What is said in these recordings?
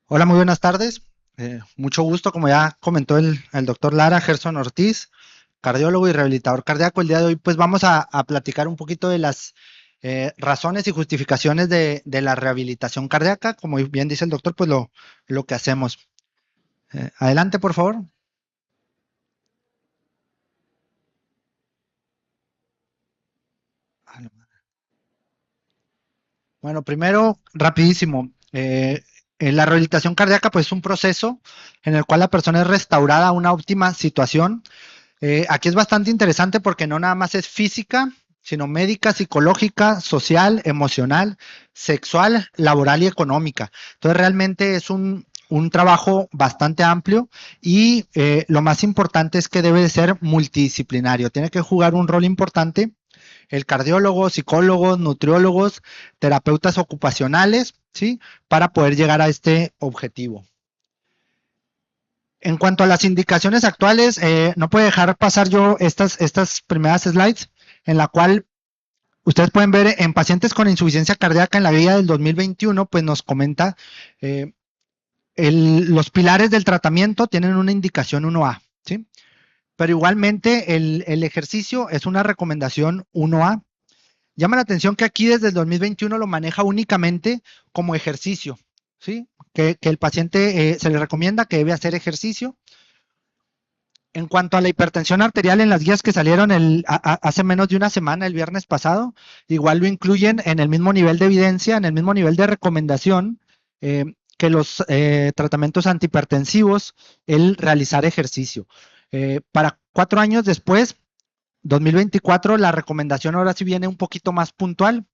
Hola, muy buenas tardes. Mucho gusto, como ya comentó el doctor Lara Gerson Ortiz, cardiólogo y rehabilitador cardíaco. El día de hoy, pues vamos a platicar un poquito de las razones y justificaciones de la rehabilitación cardíaca. Como bien dice el doctor, pues lo que hacemos. Adelante, por favor. Bueno, primero, rapidísimo. En la rehabilitación cardíaca, pues es un proceso en el cual la persona es restaurada a una óptima situación. Aquí es bastante interesante porque no nada más es física, sino médica, psicológica, social, emocional, sexual, laboral y económica. Entonces realmente es un trabajo bastante amplio y lo más importante es que debe de ser multidisciplinario. Tiene que jugar un rol importante el cardiólogo, psicólogos, nutriólogos, terapeutas ocupacionales, ¿sí? Para poder llegar a este objetivo. En cuanto a las indicaciones actuales, no puedo dejar pasar yo estas primeras slides, en la cual ustedes pueden ver en pacientes con insuficiencia cardíaca en la guía del 2021, pues nos comenta eh, los pilares del tratamiento tienen una indicación 1A, ¿sí? Pero igualmente el ejercicio es una recomendación 1A. Llama la atención que aquí desde el 2021 lo maneja únicamente como ejercicio, ¿sí? Que el paciente se le recomienda que debe hacer ejercicio. En cuanto a la hipertensión arterial, en las guías que salieron hace menos de una semana, el viernes pasado, igual lo incluyen en el mismo nivel de evidencia, en el mismo nivel de recomendación que los tratamientos antihipertensivos, el realizar ejercicio. Para 4 años después, 2024, la recomendación ahora sí viene un poquito más puntual.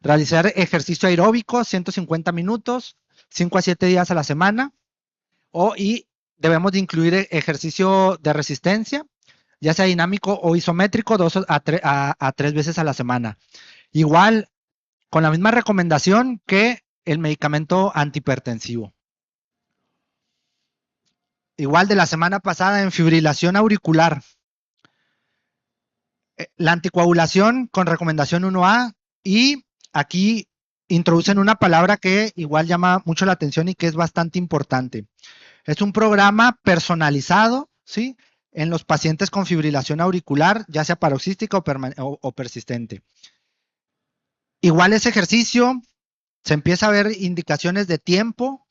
Realizar ejercicio aeróbico, 150 minutos, 5 a 7 días a la semana, y debemos de incluir ejercicio de resistencia, ya sea dinámico o isométrico, 2 a 3 veces a la semana. Igual, con la misma recomendación que el medicamento antihipertensivo. Igual de la semana pasada en fibrilación auricular. La anticoagulación con recomendación 1A y aquí introducen una palabra que igual llama mucho la atención y que es bastante importante. Es un programa personalizado, ¿sí? En los pacientes con fibrilación auricular, ya sea paroxística o persistente. Igual ese ejercicio, se empieza a ver indicaciones de tiempo,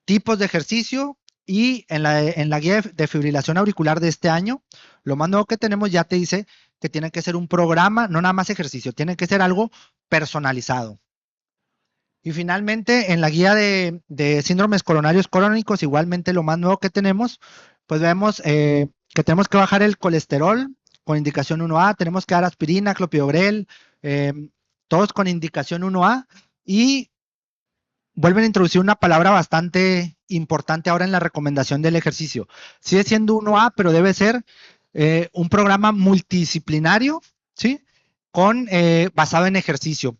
tipos de ejercicio y en la guía de fibrilación auricular de este año, lo más nuevo que tenemos ya te dice que tiene que ser un programa, no nada más ejercicio, tiene que ser algo personalizado. Y finalmente, en la guía de síndromes coronarios crónicos, igualmente lo más nuevo que tenemos, pues vemos que tenemos que bajar el colesterol con indicación 1A, tenemos que dar aspirina, clopidogrel, eh, todos con indicación 1A, y vuelven a introducir una palabra bastante importante ahora en la recomendación del ejercicio. Sigue siendo 1A, pero debe ser un programa multidisciplinario, ¿sí? Basado en ejercicio.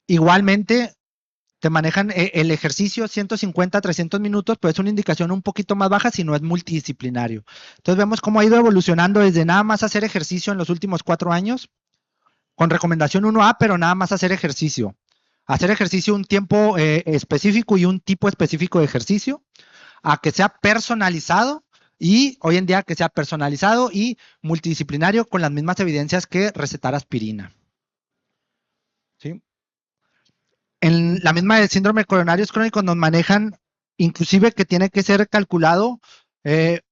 Igualmente, te manejan el ejercicio 150 a 300 minutos, pero es una indicación un poquito más baja si no es multidisciplinario. Entonces vemos cómo ha ido evolucionando desde nada más hacer ejercicio en los últimos 4 años, con recomendación 1A, pero nada más hacer ejercicio. Hacer ejercicio un tiempo específico y un tipo específico de ejercicio, a que sea personalizado y hoy en día que sea personalizado y multidisciplinario con las mismas evidencias que recetar aspirina. ¿Sí? En la misma del síndrome coronarios crónicos nos manejan inclusive que tiene que ser calculado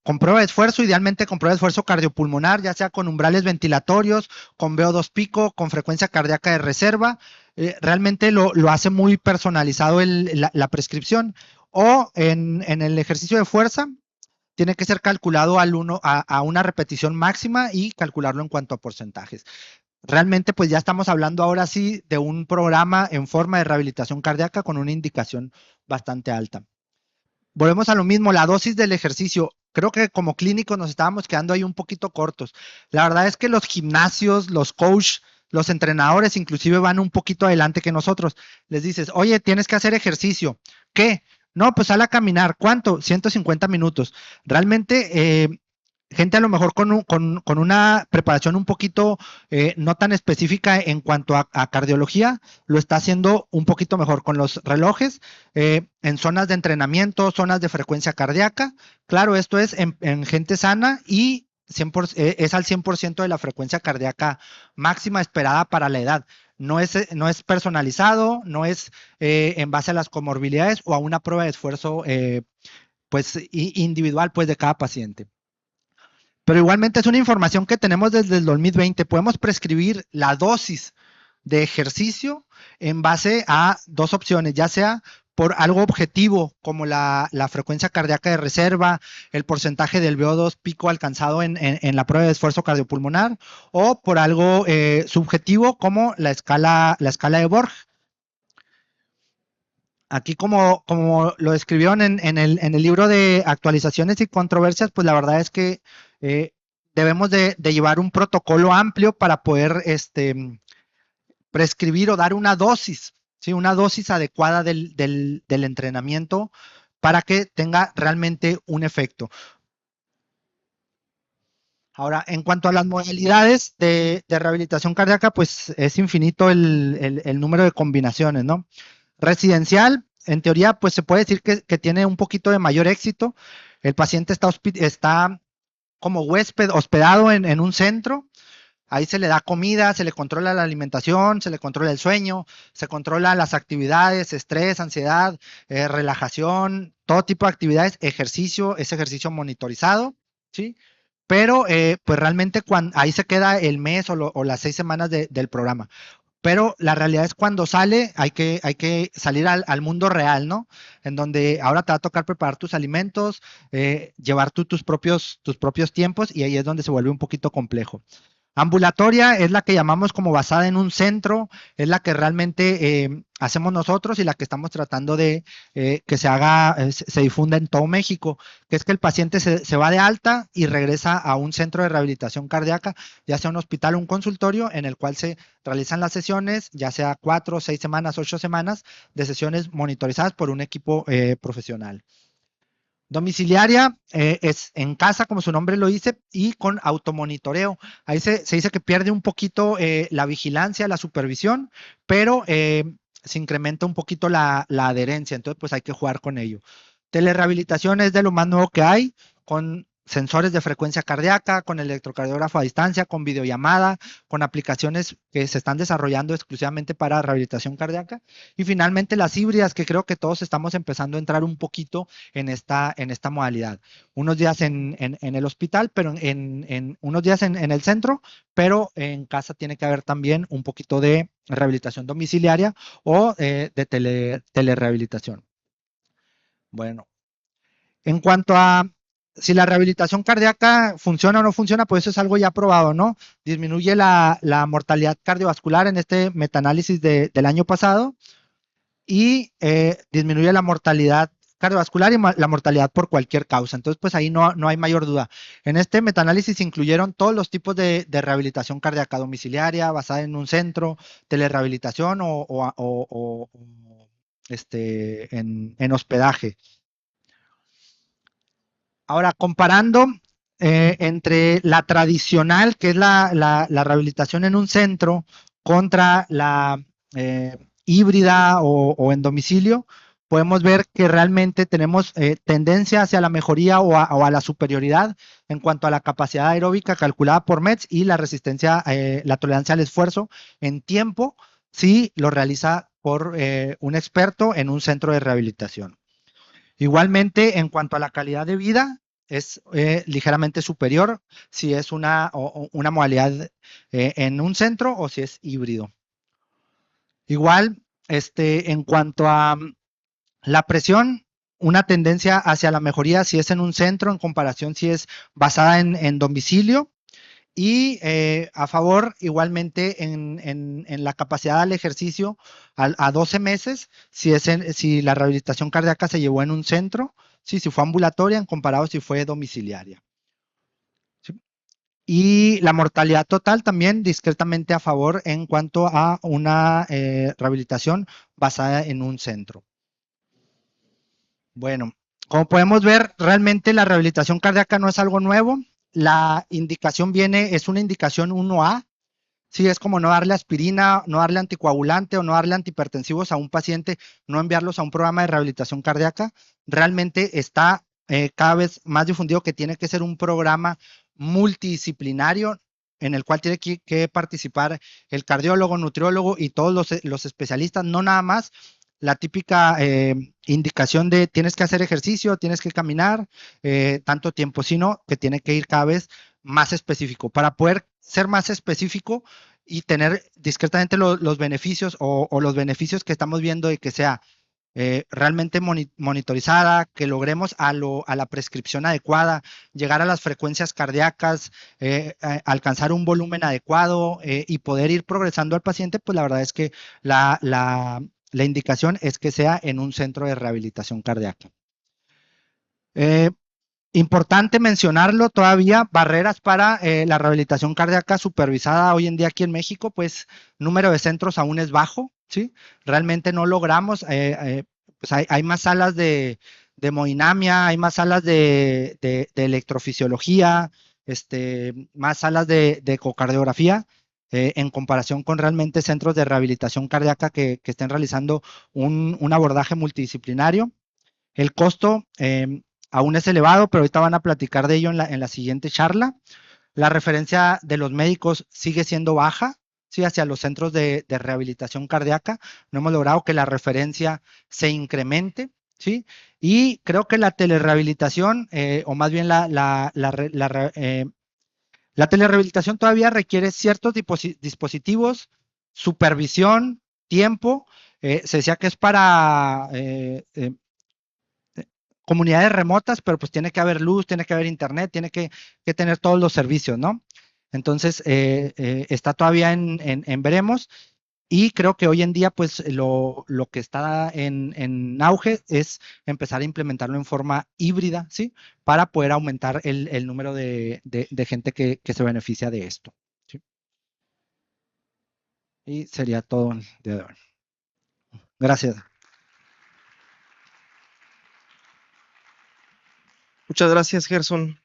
con prueba de esfuerzo, idealmente con prueba de esfuerzo cardiopulmonar, ya sea con umbrales ventilatorios, con VO2 pico, con frecuencia cardíaca de reserva. Realmente lo hace muy personalizado la prescripción. O en el ejercicio de fuerza, tiene que ser calculado a una repetición máxima y calcularlo en cuanto a porcentajes. Realmente, pues ya estamos hablando ahora sí de un programa en forma de rehabilitación cardíaca con una indicación bastante alta. volvemos a lo mismo, la dosis del ejercicio. Creo que como clínicos nos estábamos quedando ahí un poquito cortos. La verdad es que los gimnasios, los coach, los entrenadores inclusive van un poquito adelante que nosotros. Les dices, oye, tienes que hacer ejercicio. ¿Qué? No, pues sal a caminar. ¿Cuánto? 150 minutos. Realmente, gente a lo mejor con una preparación un poquito no tan específica en cuanto a cardiología, lo está haciendo un poquito mejor con los relojes, en zonas de entrenamiento, zonas de frecuencia cardíaca. Claro, esto es en gente sana y 100%, es al 100% de la frecuencia cardíaca máxima esperada para la edad. No es personalizado, no es en base a las comorbilidades o a una prueba de esfuerzo pues individual pues de cada paciente. Pero igualmente es una información que tenemos desde el 2020. Podemos prescribir la dosis de ejercicio en base a dos opciones, ya sea por algo objetivo como la frecuencia cardíaca de reserva, el porcentaje del VO2 pico alcanzado en la prueba de esfuerzo cardiopulmonar, o por algo subjetivo como la escala de Borg. Aquí como lo escribieron en el libro de actualizaciones y controversias, pues la verdad es que debemos de llevar un protocolo amplio para poder prescribir o dar una dosis, ¿sí? Una dosis adecuada del entrenamiento para que tenga realmente un efecto. Ahora, en cuanto a las modalidades de rehabilitación cardíaca, pues es infinito el número de combinaciones, ¿no? Residencial, en teoría, pues se puede decir que tiene un poquito de mayor éxito. El paciente está como huésped, hospedado en un centro. Ahí se le da comida, se le controla la alimentación, se le controla el sueño, se controla las actividades, estrés, ansiedad, relajación, todo tipo de actividades, ejercicio, es ejercicio monitorizado, ¿sí? Pero pues realmente ahí se queda el mes o las 6 semanas del programa. Pero la realidad es cuando sale, hay que salir al mundo real, ¿no? En donde ahora te va a tocar preparar tus alimentos, llevar tú tus propios tiempos y ahí es donde se vuelve un poquito complejo. Ambulatoria es la que llamamos como basada en un centro, es la que realmente hacemos nosotros y la que estamos tratando de que se haga, se difunda en todo México, que es que el paciente se va de alta y regresa a un centro de rehabilitación cardíaca, ya sea un hospital o un consultorio, en el cual se realizan las sesiones, ya sea 4, 6 semanas, 8 semanas de sesiones monitorizadas por un equipo profesional. Domiciliaria es en casa, como su nombre lo dice, y con automonitoreo. Ahí se dice que pierde un poquito la vigilancia, la supervisión, pero se incrementa un poquito la adherencia, entonces pues hay que jugar con ello. Telerehabilitación es de lo más nuevo que hay, con sensores de frecuencia cardíaca, con electrocardiógrafo a distancia, con videollamada, con aplicaciones que se están desarrollando exclusivamente para rehabilitación cardíaca. Y finalmente las híbridas, que creo que todos estamos empezando a entrar un poquito en esta modalidad. Unos días en el hospital, pero unos días en el centro, pero en casa tiene que haber también un poquito de rehabilitación domiciliaria o de telerehabilitación. Bueno, en cuanto a si la rehabilitación cardíaca funciona o no funciona, pues eso es algo ya probado, ¿no? Disminuye la mortalidad cardiovascular en este metaanálisis del año pasado y disminuye la mortalidad cardiovascular y la mortalidad por cualquier causa. Entonces, pues ahí no hay mayor duda. En este metaanálisis incluyeron todos los tipos de rehabilitación cardíaca domiciliaria, basada en un centro, telerehabilitación o en hospedaje. Ahora, comparando entre la tradicional, que es la rehabilitación en un centro, contra la híbrida o en domicilio, podemos ver que realmente tenemos tendencia hacia la mejoría o a la superioridad en cuanto a la capacidad aeróbica calculada por METS y la resistencia, la tolerancia al esfuerzo en tiempo, si lo realiza por un experto en un centro de rehabilitación. Igualmente, en cuanto a la calidad de vida, es ligeramente superior si es una modalidad en un centro o si es híbrido. Igual, en cuanto a la presión, una tendencia hacia la mejoría si es en un centro en comparación si es basada en domicilio. Y a favor, igualmente, en la capacidad al ejercicio a 12 meses, si la rehabilitación cardíaca se llevó en un centro, Sí, si fue ambulatoria en comparado si fue domiciliaria. ¿Sí? Y la mortalidad total también discretamente a favor en cuanto a una rehabilitación basada en un centro. Bueno, como podemos ver, realmente la rehabilitación cardíaca no es algo nuevo. La indicación es una indicación 1A. Sí, es como no darle aspirina, no darle anticoagulante o no darle antihipertensivos a un paciente, no enviarlos a un programa de rehabilitación cardíaca. Realmente está cada vez más difundido que tiene que ser un programa multidisciplinario en el cual tiene que participar el cardiólogo, nutriólogo y todos los especialistas, no nada más la típica indicación de tienes que hacer ejercicio, tienes que caminar tanto tiempo, sino que tiene que ir cada vez más específico. Para poder ser más específico y tener discretamente los beneficios o los beneficios que estamos viendo de que sea realmente monitorizada, que logremos a la prescripción adecuada, llegar a las frecuencias cardíacas, alcanzar un volumen adecuado y poder ir progresando al paciente, pues la verdad es que la indicación es que sea en un centro de rehabilitación cardíaca. Eh, Importante mencionarlo todavía, barreras para la rehabilitación cardíaca supervisada hoy en día aquí en México, pues número de centros aún es bajo, ¿sí? Realmente no logramos, pues hay más salas de hemodinamia, hay más salas de electrofisiología, más salas de ecocardiografía, en comparación con realmente centros de rehabilitación cardíaca que estén realizando un abordaje multidisciplinario. El costo aún es elevado, pero ahorita van a platicar de ello en la siguiente charla. La referencia de los médicos sigue siendo baja, ¿sí? Hacia los centros de rehabilitación cardíaca. No hemos logrado que la referencia se incremente, ¿sí? Y creo que la telerehabilitación, o más bien la telerehabilitación todavía requiere ciertos dispositivos, supervisión, tiempo. Se decía que es para comunidades remotas, pero pues tiene que haber luz, tiene que haber internet, tiene que tener todos los servicios, ¿no? Entonces, está todavía en veremos y creo que hoy en día, pues lo que está en auge es empezar a implementarlo en forma híbrida, ¿sí? Para poder aumentar el número de gente que se beneficia de esto, ¿sí? Y sería todo el día de hoy. Gracias. Muchas gracias, Gerson,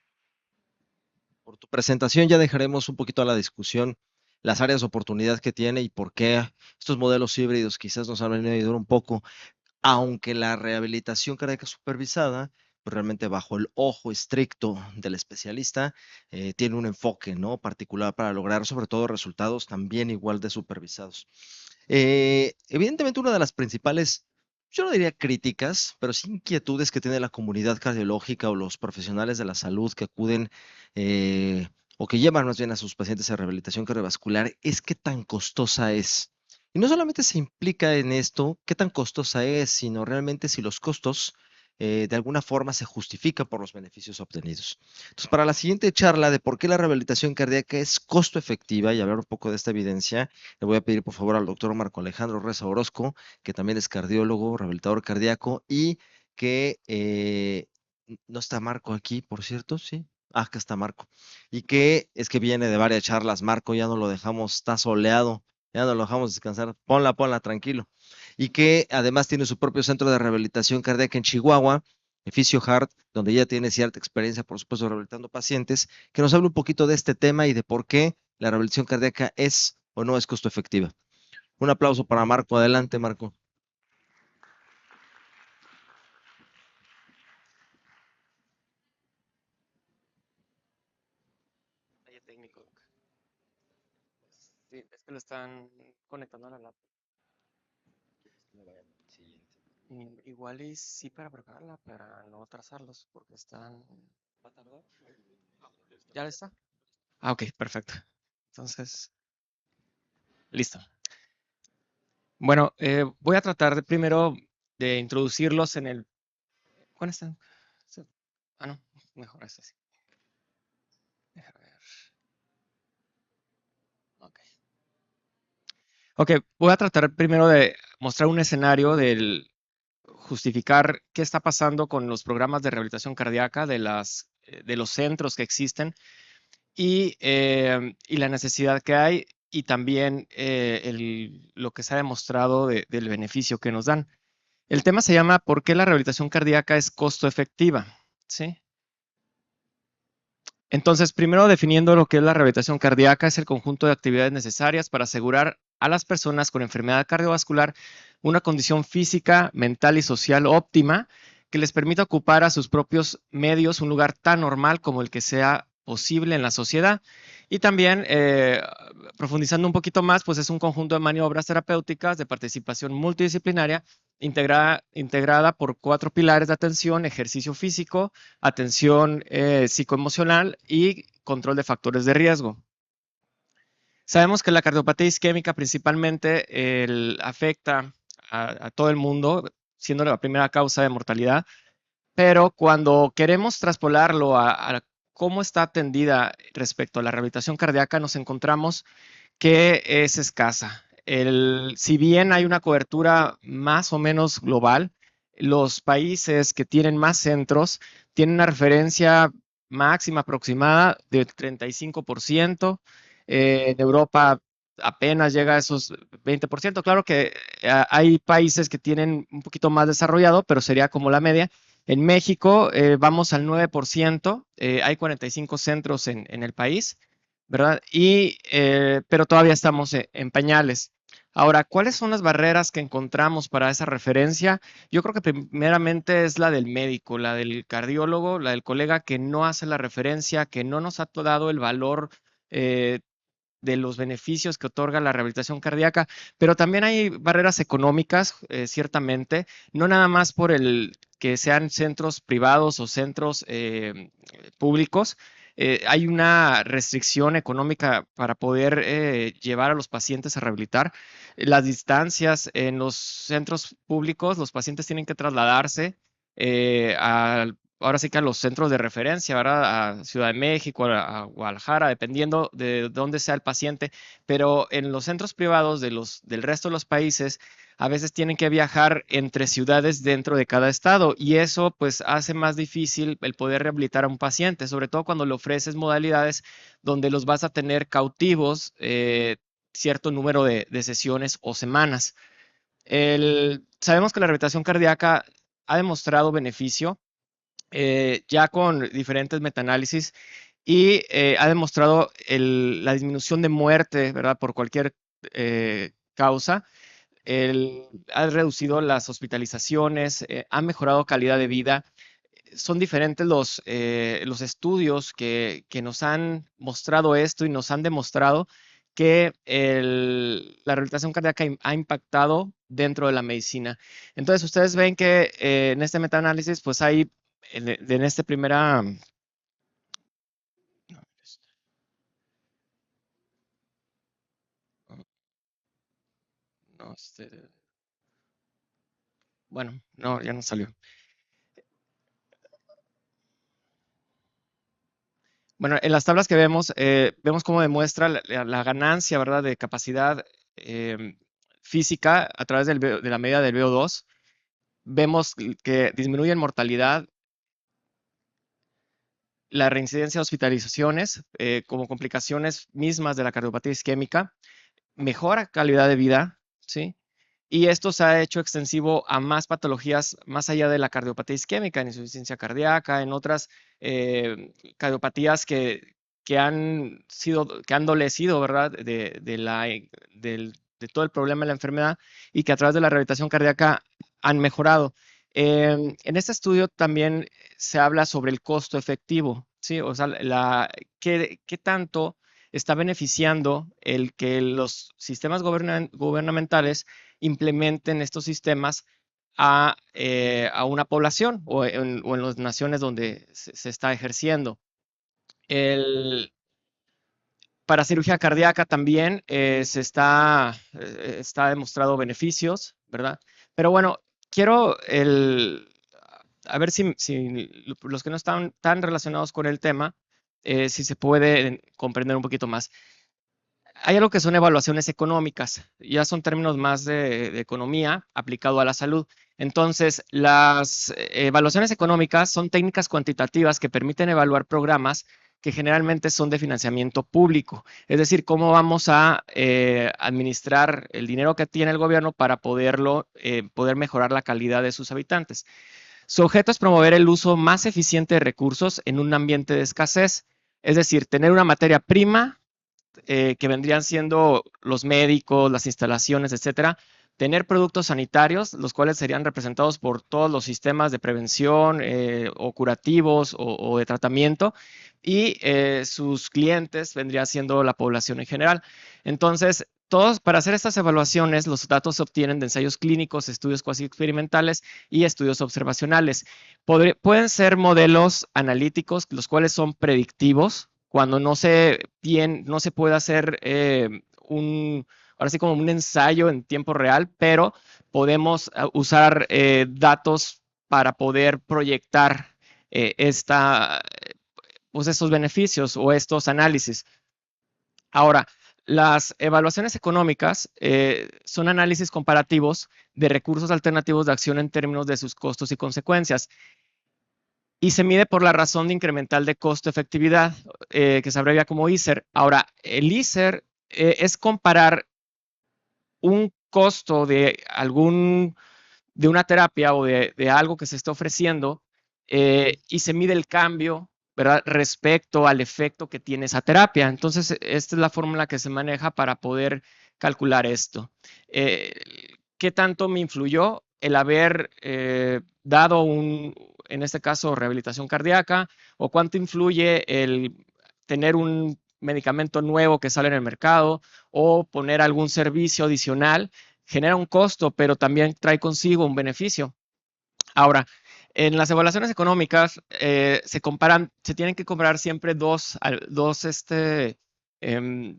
por tu presentación. Ya dejaremos un poquito a la discusión las áreas de oportunidad que tiene y por qué estos modelos híbridos quizás nos han venido a ayudar un poco, aunque la rehabilitación cardíaca supervisada, pues realmente bajo el ojo estricto del especialista, tiene un enfoque, ¿no?, particular para lograr sobre todo resultados también igual de supervisados. Evidentemente, una de las principales, yo no diría críticas, pero sí inquietudes que tiene la comunidad cardiológica o los profesionales de la salud que acuden eh, o que llevan más bien a sus pacientes a rehabilitación cardiovascular es qué tan costosa es. Y no solamente se implica en esto, qué tan costosa es, sino realmente si los costos de alguna forma se justifican por los beneficios obtenidos. Entonces, para la siguiente charla de por qué la rehabilitación cardíaca es costo efectiva y hablar un poco de esta evidencia, le voy a pedir por favor al doctor Marco Alejandro Reza Orozco, que también es cardiólogo, rehabilitador cardíaco y que no está Marco aquí, por cierto, sí. Ah, acá está Marco. Y que es que viene de varias charlas. Marco ya no lo dejamos, está soleado, ya no lo dejamos descansar. Ponla, tranquilo. Y que además tiene su propio centro de rehabilitación cardíaca en Chihuahua, Eficio Heart, donde ya tiene cierta experiencia, por supuesto, rehabilitando pacientes, que nos hable un poquito de este tema y de por qué la rehabilitación cardíaca es o no es costo efectiva. Un aplauso para Marco. Adelante, Marco. Detalle técnico. Sí, es que lo están conectando a la laptop. Igual y sí para prepararla, para no atrasarlos, porque están... ¿Va a tardar? ¿Ya está? Ah, ok, perfecto. Entonces, listo. Bueno, voy a tratar de primero de introducirlos en el... ¿Cuáles están? Ah, no, mejor es así. Déjame ver. Ok. Ok, voy a tratar primero de mostrar un escenario del justificar qué está pasando con los programas de rehabilitación cardíaca de los centros que existen y la necesidad que hay y también lo que se ha demostrado del beneficio que nos dan. El tema se llama ¿por qué la rehabilitación cardíaca es costo efectiva? ¿Sí? Entonces, primero definiendo lo que es la rehabilitación cardíaca, es el conjunto de actividades necesarias para asegurar a las personas con enfermedad cardiovascular una condición física, mental y social óptima que les permita ocupar a sus propios medios un lugar tan normal como el que sea posible en la sociedad. Y también, profundizando un poquito más, pues es un conjunto de maniobras terapéuticas de participación multidisciplinaria integrada por 4 pilares de atención: ejercicio físico, atención psicoemocional y control de factores de riesgo. Sabemos que la cardiopatía isquémica principalmente afecta a todo el mundo, siendo la primera causa de mortalidad, pero cuando queremos traspolarlo a cómo está atendida respecto a la rehabilitación cardíaca, nos encontramos que es escasa. Si bien hay una cobertura más o menos global, los países que tienen más centros tienen una referencia máxima aproximada de 35%. En Europa apenas llega a esos 20%. Claro que hay países que tienen un poquito más desarrollado, pero sería como la media. En México vamos al 9%, hay 45 centros en el país, ¿verdad? Pero todavía estamos en pañales. Ahora, ¿cuáles son las barreras que encontramos para esa referencia? Yo creo que primeramente es la del médico, la del cardiólogo, la del colega que no hace la referencia, que no nos ha dado el valor eh, de los beneficios que otorga la rehabilitación cardíaca, pero también hay barreras económicas, ciertamente, no nada más por el que sean centros privados o centros públicos. Hay una restricción económica para poder llevar a los pacientes a rehabilitar. Las distancias en los centros públicos, los pacientes tienen que trasladarse ahora sí que a los centros de referencia, ¿verdad? A Ciudad de México, a Guadalajara, dependiendo de dónde sea el paciente, pero en los centros privados del resto de los países, a veces tienen que viajar entre ciudades dentro de cada estado y eso pues hace más difícil el poder rehabilitar a un paciente, sobre todo cuando le ofreces modalidades donde los vas a tener cautivos cierto número de sesiones o semanas. Sabemos que la rehabilitación cardíaca ha demostrado beneficio ya con diferentes metaanálisis y ha demostrado la disminución de muerte, ¿verdad? Por cualquier causa. Ha reducido las hospitalizaciones, ha mejorado calidad de vida. Son diferentes los estudios que nos han mostrado esto y nos han demostrado que la rehabilitación cardíaca ha impactado dentro de la medicina. Entonces, ustedes ven que en este metaanálisis, pues hay en este primera... No, bueno, no, ya no salió. Bueno, en las tablas que vemos cómo demuestra la ganancia, ¿verdad?, de capacidad física a través de la medida del VO2. Vemos que disminuye en mortalidad, la reincidencia de hospitalizaciones como complicaciones mismas de la cardiopatía isquémica, mejora calidad de vida, ¿sí? Y esto se ha hecho extensivo a más patologías más allá de la cardiopatía isquémica, en insuficiencia cardíaca, en otras cardiopatías que han adolecido, ¿verdad? De todo el problema de la enfermedad y que a través de la rehabilitación cardíaca han mejorado. En este estudio también se habla sobre el costo efectivo, ¿sí? O sea, qué tanto está beneficiando el que los sistemas gubernamentales implementen estos sistemas a una población o en las naciones donde se está ejerciendo. Para cirugía cardíaca también está demostrado beneficios, ¿verdad? Pero bueno, quiero a ver si los que no están tan relacionados con el tema, si se puede comprender un poquito más. hay algo que son evaluaciones económicas, ya son términos más de economía aplicado a la salud. Entonces, las evaluaciones económicas son técnicas cuantitativas que permiten evaluar programas que generalmente son de financiamiento público, es decir, cómo vamos a administrar el dinero que tiene el gobierno para poder mejorar la calidad de sus habitantes. Su objeto es promover el uso más eficiente de recursos en un ambiente de escasez, es decir, tener una materia prima que vendrían siendo los médicos, las instalaciones, etcétera, tener productos sanitarios, los cuales serían representados por todos los sistemas de prevención o curativos o de tratamiento, y sus clientes vendría siendo la población en general. Entonces, para hacer estas evaluaciones, los datos se obtienen de ensayos clínicos, estudios cuasi experimentales y estudios observacionales. Pueden ser modelos analíticos, los cuales son predictivos, cuando no se puede hacer ahora sí como un ensayo en tiempo real, pero podemos usar datos para poder proyectar pues estos beneficios o estos análisis. Ahora, las evaluaciones económicas son análisis comparativos de recursos alternativos de acción en términos de sus costos y consecuencias. Y se mide por la razón de incremental de costo-efectividad, que se abrevia como ICER. Ahora, el ICER es comparar un costo de una terapia o de algo que se está ofreciendo y se mide el cambio, ¿verdad?, respecto al efecto que tiene esa terapia. Entonces, esta es la fórmula que se maneja para poder calcular esto. ¿Qué tanto me influyó el haber dado en este caso, rehabilitación cardíaca? ¿O cuánto influye el tener un medicamento nuevo que sale en el mercado o poner algún servicio adicional? Genera un costo, pero también trae consigo un beneficio. Ahora, en las evaluaciones económicas se tienen que comparar siempre dos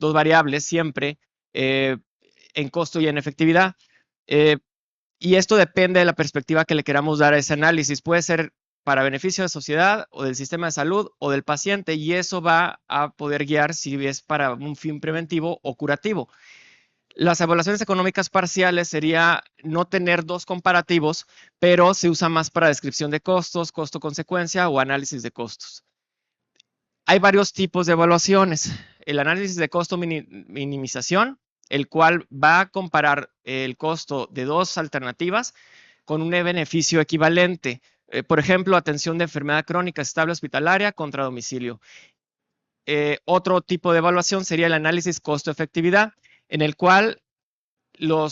variables siempre en costo y en efectividad. Y esto depende de la perspectiva que le queramos dar a ese análisis. Puede ser para beneficio de sociedad o del sistema de salud o del paciente, y eso va a poder guiar si es para un fin preventivo o curativo. Las evaluaciones económicas parciales sería no tener dos comparativos, pero se usa más para descripción de costos, costo-consecuencia o análisis de costos. Hay varios tipos de evaluaciones. El análisis de costo-minimización, el cual va a comparar el costo de dos alternativas con un beneficio equivalente. Por ejemplo, atención de enfermedad crónica estable hospitalaria contra domicilio. Otro tipo de evaluación sería el análisis costo-efectividad, en el cual lo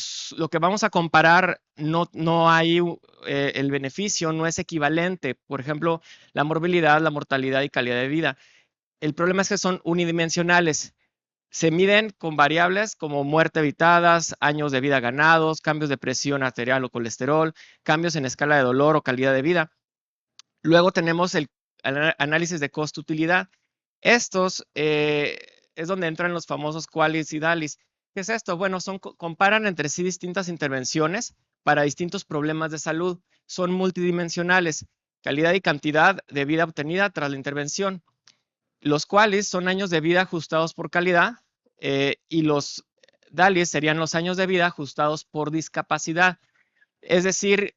que vamos a comparar no hay el beneficio, no es equivalente. Por ejemplo, la morbilidad, la mortalidad y calidad de vida. El problema es que son unidimensionales. Se miden con variables como muerte evitadas, años de vida ganados, cambios de presión arterial o colesterol, cambios en escala de dolor o calidad de vida. Luego tenemos el análisis de costo-utilidad. Estos es donde entran los famosos QALYs y DALYs. ¿Qué es esto? Bueno, comparan entre sí distintas intervenciones para distintos problemas de salud. Son multidimensionales, calidad y cantidad de vida obtenida tras la intervención. Los QALYs son años de vida ajustados por calidad y los DALYs serían los años de vida ajustados por discapacidad. Es decir,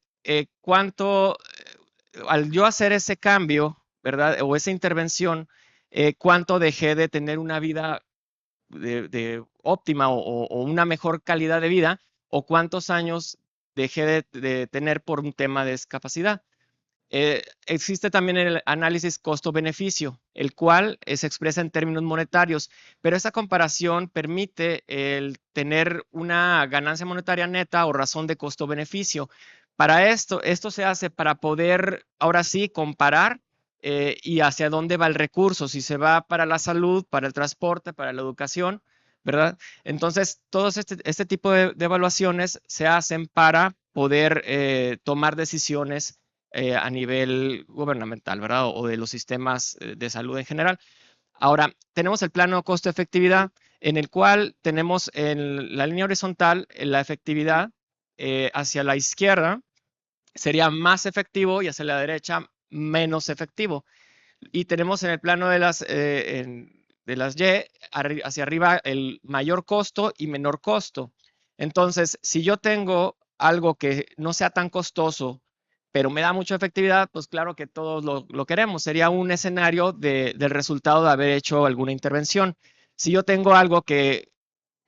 al yo hacer ese cambio, ¿verdad? O esa intervención, cuánto dejé de tener una vida óptima o una mejor calidad de vida, o cuántos años dejé de tener por un tema de discapacidad. Existe también el análisis costo-beneficio, el cual se expresa en términos monetarios, pero esa comparación permite el tener una ganancia monetaria neta o razón de costo-beneficio. Para esto se hace para poder, ahora sí, comparar y hacia dónde va el recurso, si se va para la salud, para el transporte, para la educación, ¿verdad? Entonces, todos este tipo de evaluaciones se hacen para poder tomar decisiones a nivel gubernamental, ¿verdad? O de los sistemas de salud en general. Ahora, tenemos el plano costo-efectividad, en el cual tenemos en la línea horizontal la efectividad hacia la izquierda sería más efectivo y hacia la derecha menos efectivo. Y tenemos en el plano de las Y, hacia arriba el mayor costo y menor costo. Entonces, si yo tengo algo que no sea tan costoso, pero me da mucha efectividad, pues claro que todos lo queremos. Sería un escenario del resultado de haber hecho alguna intervención. Si yo tengo algo que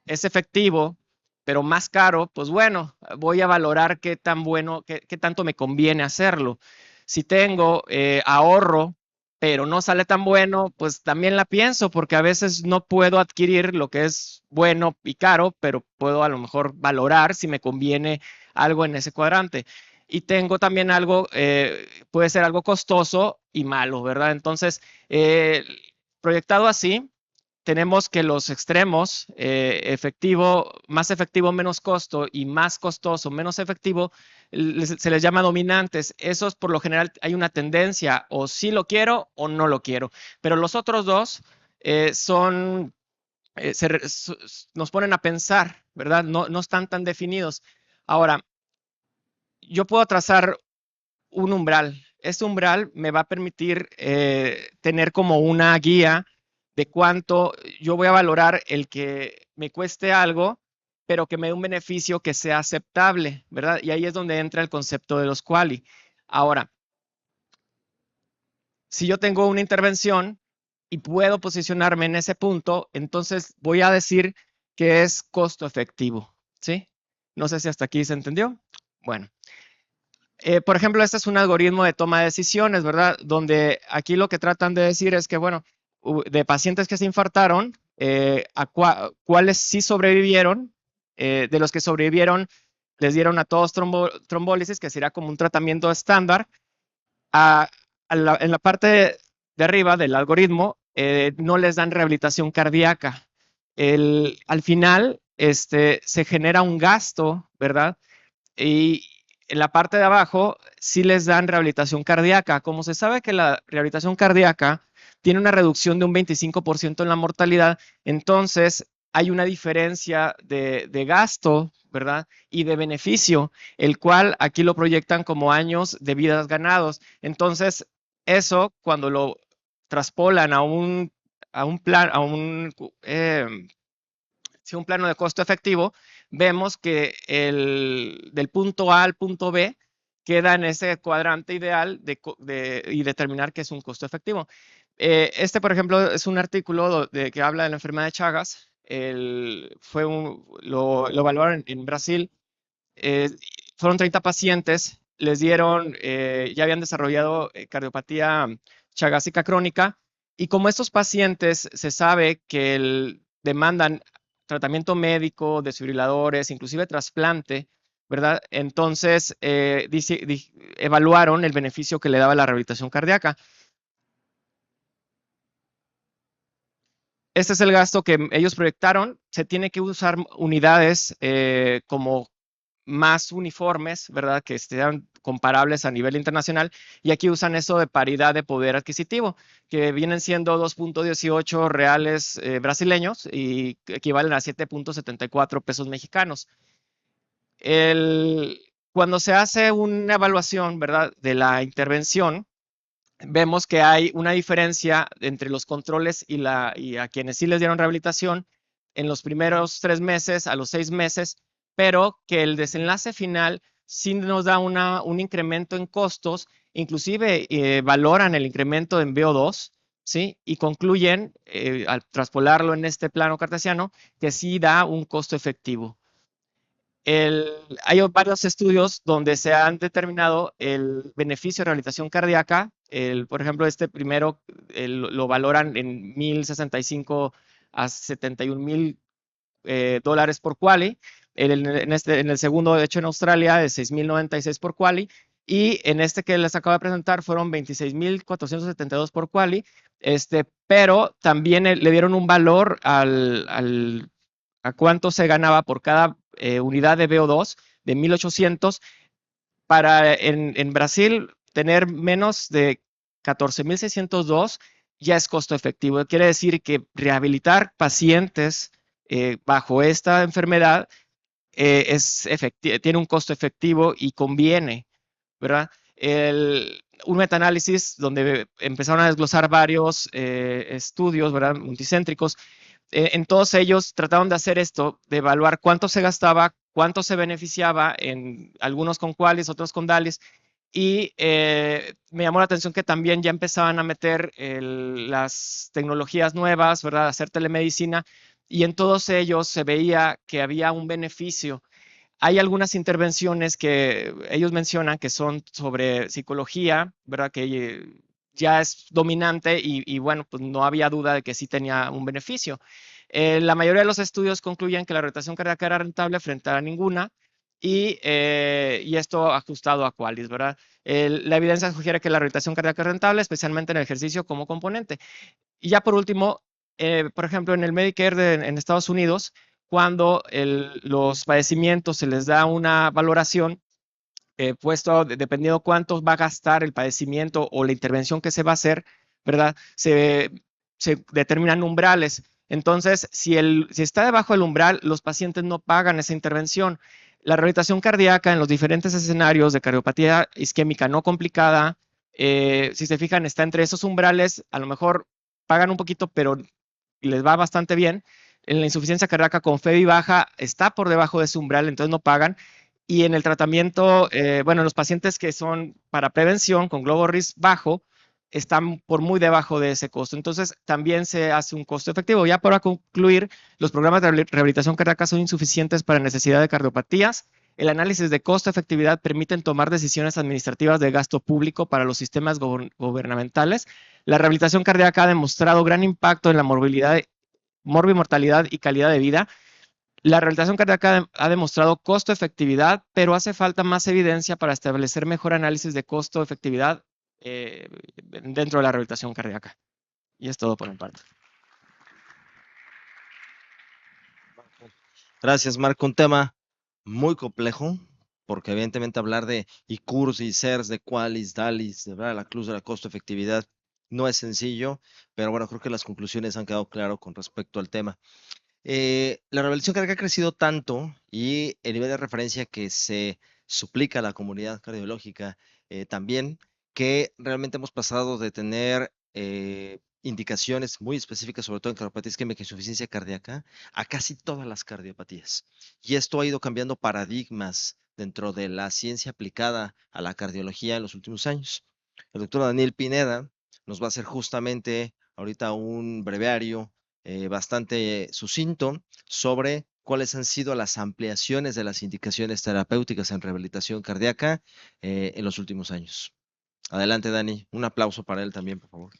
es efectivo, pero más caro, pues bueno, voy a valorar qué tan bueno, qué tanto me conviene hacerlo. Si tengo ahorro, pero no sale tan bueno, pues también la pienso, porque a veces no puedo adquirir lo que es bueno y caro, pero puedo a lo mejor valorar si me conviene algo en ese cuadrante. Y tengo también algo, puede ser algo costoso y malo, ¿verdad? Entonces, proyectado así, tenemos que los extremos, más efectivo, menos costo, y más costoso, menos efectivo, se les llama dominantes. Esos por lo general hay una tendencia, o sí lo quiero o no lo quiero. Pero los otros dos son, nos ponen a pensar, ¿verdad? No están tan definidos. Ahora, yo puedo trazar un umbral. Este umbral me va a permitir tener como una guía de cuánto yo voy a valorar el que me cueste algo, pero que me dé un beneficio que sea aceptable, ¿verdad? Y ahí es donde entra el concepto de los quali. Ahora, si yo tengo una intervención y puedo posicionarme en ese punto, entonces voy a decir que es costo efectivo, ¿sí? No sé si hasta aquí se entendió. Bueno. Por ejemplo, este es un algoritmo de toma de decisiones, ¿verdad? Donde aquí lo que tratan de decir es que, bueno, de pacientes que se infartaron, cuáles sí sobrevivieron, de los que sobrevivieron, les dieron a todos trombólisis, que sería como un tratamiento estándar. En la parte de arriba del algoritmo, no les dan rehabilitación cardíaca. Al final, se genera un gasto, ¿verdad? Y en la parte de abajo sí les dan rehabilitación cardíaca. Como se sabe que la rehabilitación cardíaca tiene una reducción de un 25% en la mortalidad, entonces hay una diferencia de gasto, ¿verdad? Y de beneficio, el cual aquí lo proyectan como años de vidas ganados. Entonces, eso cuando lo traspolan a un plan, un plano de costo efectivo, vemos que del punto A al punto B queda en ese cuadrante ideal y determinar qué es un costo efectivo. Por ejemplo, es un artículo que habla de la enfermedad de Chagas. Lo evaluaron en Brasil. Eh, Fueron 30 pacientes, les dieron, ya habían desarrollado cardiopatía chagásica crónica, y como estos pacientes se sabe que demandan tratamiento médico, desfibriladores, inclusive trasplante, ¿verdad? Entonces, evaluaron el beneficio que le daba la rehabilitación cardíaca. Este es el gasto que ellos proyectaron. Se tiene que usar unidades como más uniformes, ¿verdad? Que sean comparables a nivel internacional. Y aquí usan eso de paridad de poder adquisitivo, que vienen siendo 2.18 reales brasileños y equivalen a 7.74 pesos mexicanos. Cuando se hace una evaluación, ¿verdad? De la intervención, vemos que hay una diferencia entre los controles y a quienes sí les dieron rehabilitación en los primeros 3 meses, a los 6 meses, pero que el desenlace final sí nos da un incremento en costos, inclusive valoran el incremento en VO2, ¿sí? Y concluyen, al traspolarlo en este plano cartesiano, que sí da un costo efectivo. Hay varios estudios donde se han determinado el beneficio de rehabilitación cardíaca. Por ejemplo, este primero lo valoran en 1.065 a 71.000 dólares por quali. En el segundo, de hecho, en Australia, es 6.096 por quali. Y en este que les acabo de presentar fueron 26.472 por quali. Pero también le dieron un valor a cuánto se ganaba por cada unidad de VO2 de 1.800, para en Brasil tener menos de 14.602 ya es costo efectivo. Quiere decir que rehabilitar pacientes bajo esta enfermedad tiene un costo efectivo y conviene, ¿verdad? un metaanálisis donde empezaron a desglosar varios estudios, ¿verdad? Multicéntricos. En todos ellos trataron de hacer esto, de evaluar cuánto se gastaba, cuánto se beneficiaba, en algunos con QALYs, otros con DALYs, y me llamó la atención que también ya empezaban a meter las tecnologías nuevas, ¿verdad? Hacer telemedicina, y en todos ellos se veía que había un beneficio. Hay algunas intervenciones que ellos mencionan que son sobre psicología, ¿verdad? Que ya es dominante y bueno, pues no había duda de que sí tenía un beneficio. La mayoría de los estudios concluyen que la rotación cardíaca era rentable frente a ninguna y esto ajustado a QALYs, ¿verdad? La evidencia sugiere que la rotación cardíaca es rentable, especialmente en el ejercicio como componente. Y ya por último, por ejemplo, en el Medicare en Estados Unidos, cuando los padecimientos se les da una valoración, puesto dependiendo cuánto va a gastar el padecimiento o la intervención que se va a hacer, ¿verdad? Se determinan umbrales. Entonces, si está debajo del umbral, los pacientes no pagan esa intervención. La rehabilitación cardíaca en los diferentes escenarios de cardiopatía isquémica no complicada, si se fijan, está entre esos umbrales, a lo mejor pagan un poquito, pero les va bastante bien. En la insuficiencia cardíaca con FEBI baja está por debajo de ese umbral, entonces no pagan. Y en el tratamiento, bueno, los pacientes que son para prevención con globo RIS bajo, están por muy debajo de ese costo. Entonces, también se hace un costo efectivo. Ya para concluir, los programas de rehabilitación cardíaca son insuficientes para necesidad de cardiopatías. El análisis de costo-efectividad permiten tomar decisiones administrativas de gasto público para los sistemas gubernamentales. La rehabilitación cardíaca ha demostrado gran impacto en la morbimortalidad y calidad de vida. La rehabilitación cardíaca ha demostrado costo-efectividad, pero hace falta más evidencia para establecer mejor análisis de costo-efectividad dentro de la rehabilitación cardíaca. Y es todo por mi parte. Gracias, Marco. Un tema muy complejo, porque evidentemente hablar de ICURS y CERS, de QALYs, DALYs, de la cruz de la costo-efectividad, no es sencillo, pero bueno, creo que las conclusiones han quedado claras con respecto al tema. La rehabilitación cardíaca ha crecido tanto y el nivel de referencia que se suplica a la comunidad cardiológica también, que realmente hemos pasado de tener indicaciones muy específicas, sobre todo en cardiopatía isquémica y insuficiencia cardíaca, a casi todas las cardiopatías. Y esto ha ido cambiando paradigmas dentro de la ciencia aplicada a la cardiología en los últimos años. El doctor Daniel Pineda nos va a hacer justamente ahorita un breviario bastante sucinto sobre cuáles han sido las ampliaciones de las indicaciones terapéuticas en rehabilitación cardíaca en los últimos años. Adelante, Dani. Un aplauso para él también, por favor.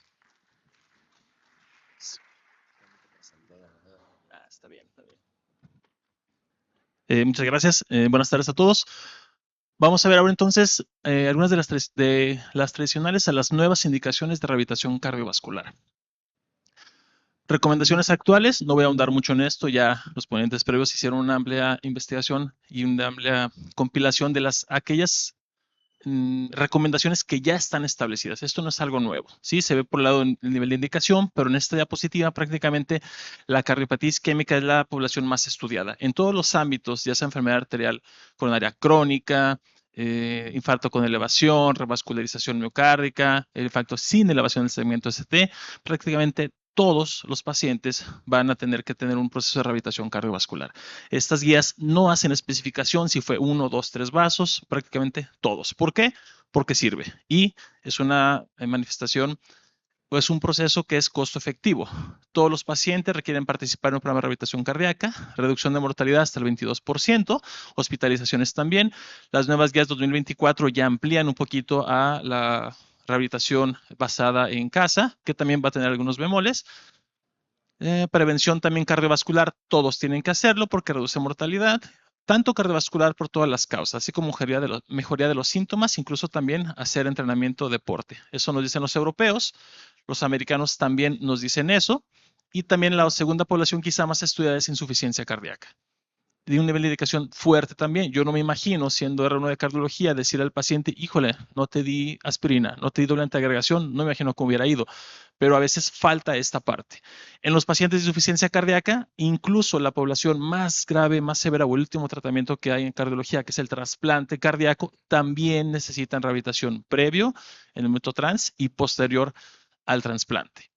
Está bien, está bien. Muchas gracias. Buenas tardes a todos. Vamos a ver ahora entonces algunas de las tradicionales a las nuevas indicaciones de rehabilitación cardiovascular. Recomendaciones actuales, no voy a ahondar mucho en esto, ya los ponentes previos hicieron una amplia investigación y una amplia compilación de aquellas recomendaciones que ya están establecidas. Esto no es algo nuevo, ¿sí? Se ve por el lado del nivel de indicación, pero en esta diapositiva prácticamente la cardiopatía isquémica es la población más estudiada. En todos los ámbitos, ya sea enfermedad arterial coronaria crónica, infarto con elevación, revascularización miocárdica, el infarto sin elevación del segmento ST, prácticamente todos los pacientes van a tener que tener un proceso de rehabilitación cardiovascular. Estas guías no hacen especificación si fue 1, 2, 3 vasos, prácticamente todos. ¿Por qué? Porque sirve. Y es una manifestación, pues un proceso que es costo efectivo. Todos los pacientes requieren participar en un programa de rehabilitación cardíaca, reducción de mortalidad hasta el 22%, hospitalizaciones también. Las nuevas guías 2024 ya amplían un poquito a la rehabilitación basada en casa, que también va a tener algunos bemoles. Prevención también cardiovascular, todos tienen que hacerlo porque reduce mortalidad, tanto cardiovascular por todas las causas, así como mejoría de los síntomas, incluso también hacer entrenamiento deporte. Eso nos dicen los europeos, los americanos también nos dicen eso, y también la segunda población quizá más estudiada es insuficiencia cardíaca. de un nivel de dedicación fuerte también. Yo no me imagino, siendo R1 de cardiología, decir al paciente, híjole, no te di aspirina, no te di doble antiagregación, no me imagino cómo hubiera ido, pero a veces falta esta parte. En los pacientes de insuficiencia cardíaca, incluso la población más grave, más severa o el último tratamiento que hay en cardiología, que es el trasplante cardíaco, también necesitan rehabilitación previo en el momento trans y posterior al trasplante.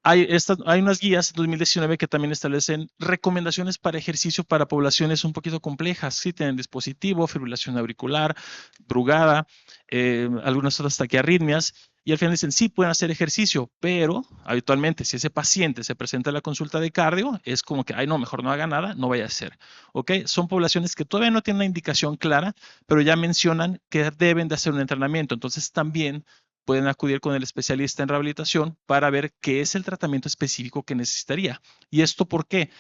Hay unas guías en 2019 que también establecen recomendaciones para ejercicio para poblaciones un poquito complejas. Sí, tienen dispositivo, fibrilación auricular, brugada, algunas otras taquiarritmias. Y al final dicen, sí, pueden hacer ejercicio, pero habitualmente si ese paciente se presenta a la consulta de cardio, es como que, ay, no, mejor no haga nada, no vaya a hacer. ¿Ok? Son poblaciones que todavía no tienen una indicación clara, pero ya mencionan que deben de hacer un entrenamiento. Entonces también pueden acudir con el especialista en rehabilitación para ver qué es el tratamiento específico que necesitaría. ¿Y esto por qué?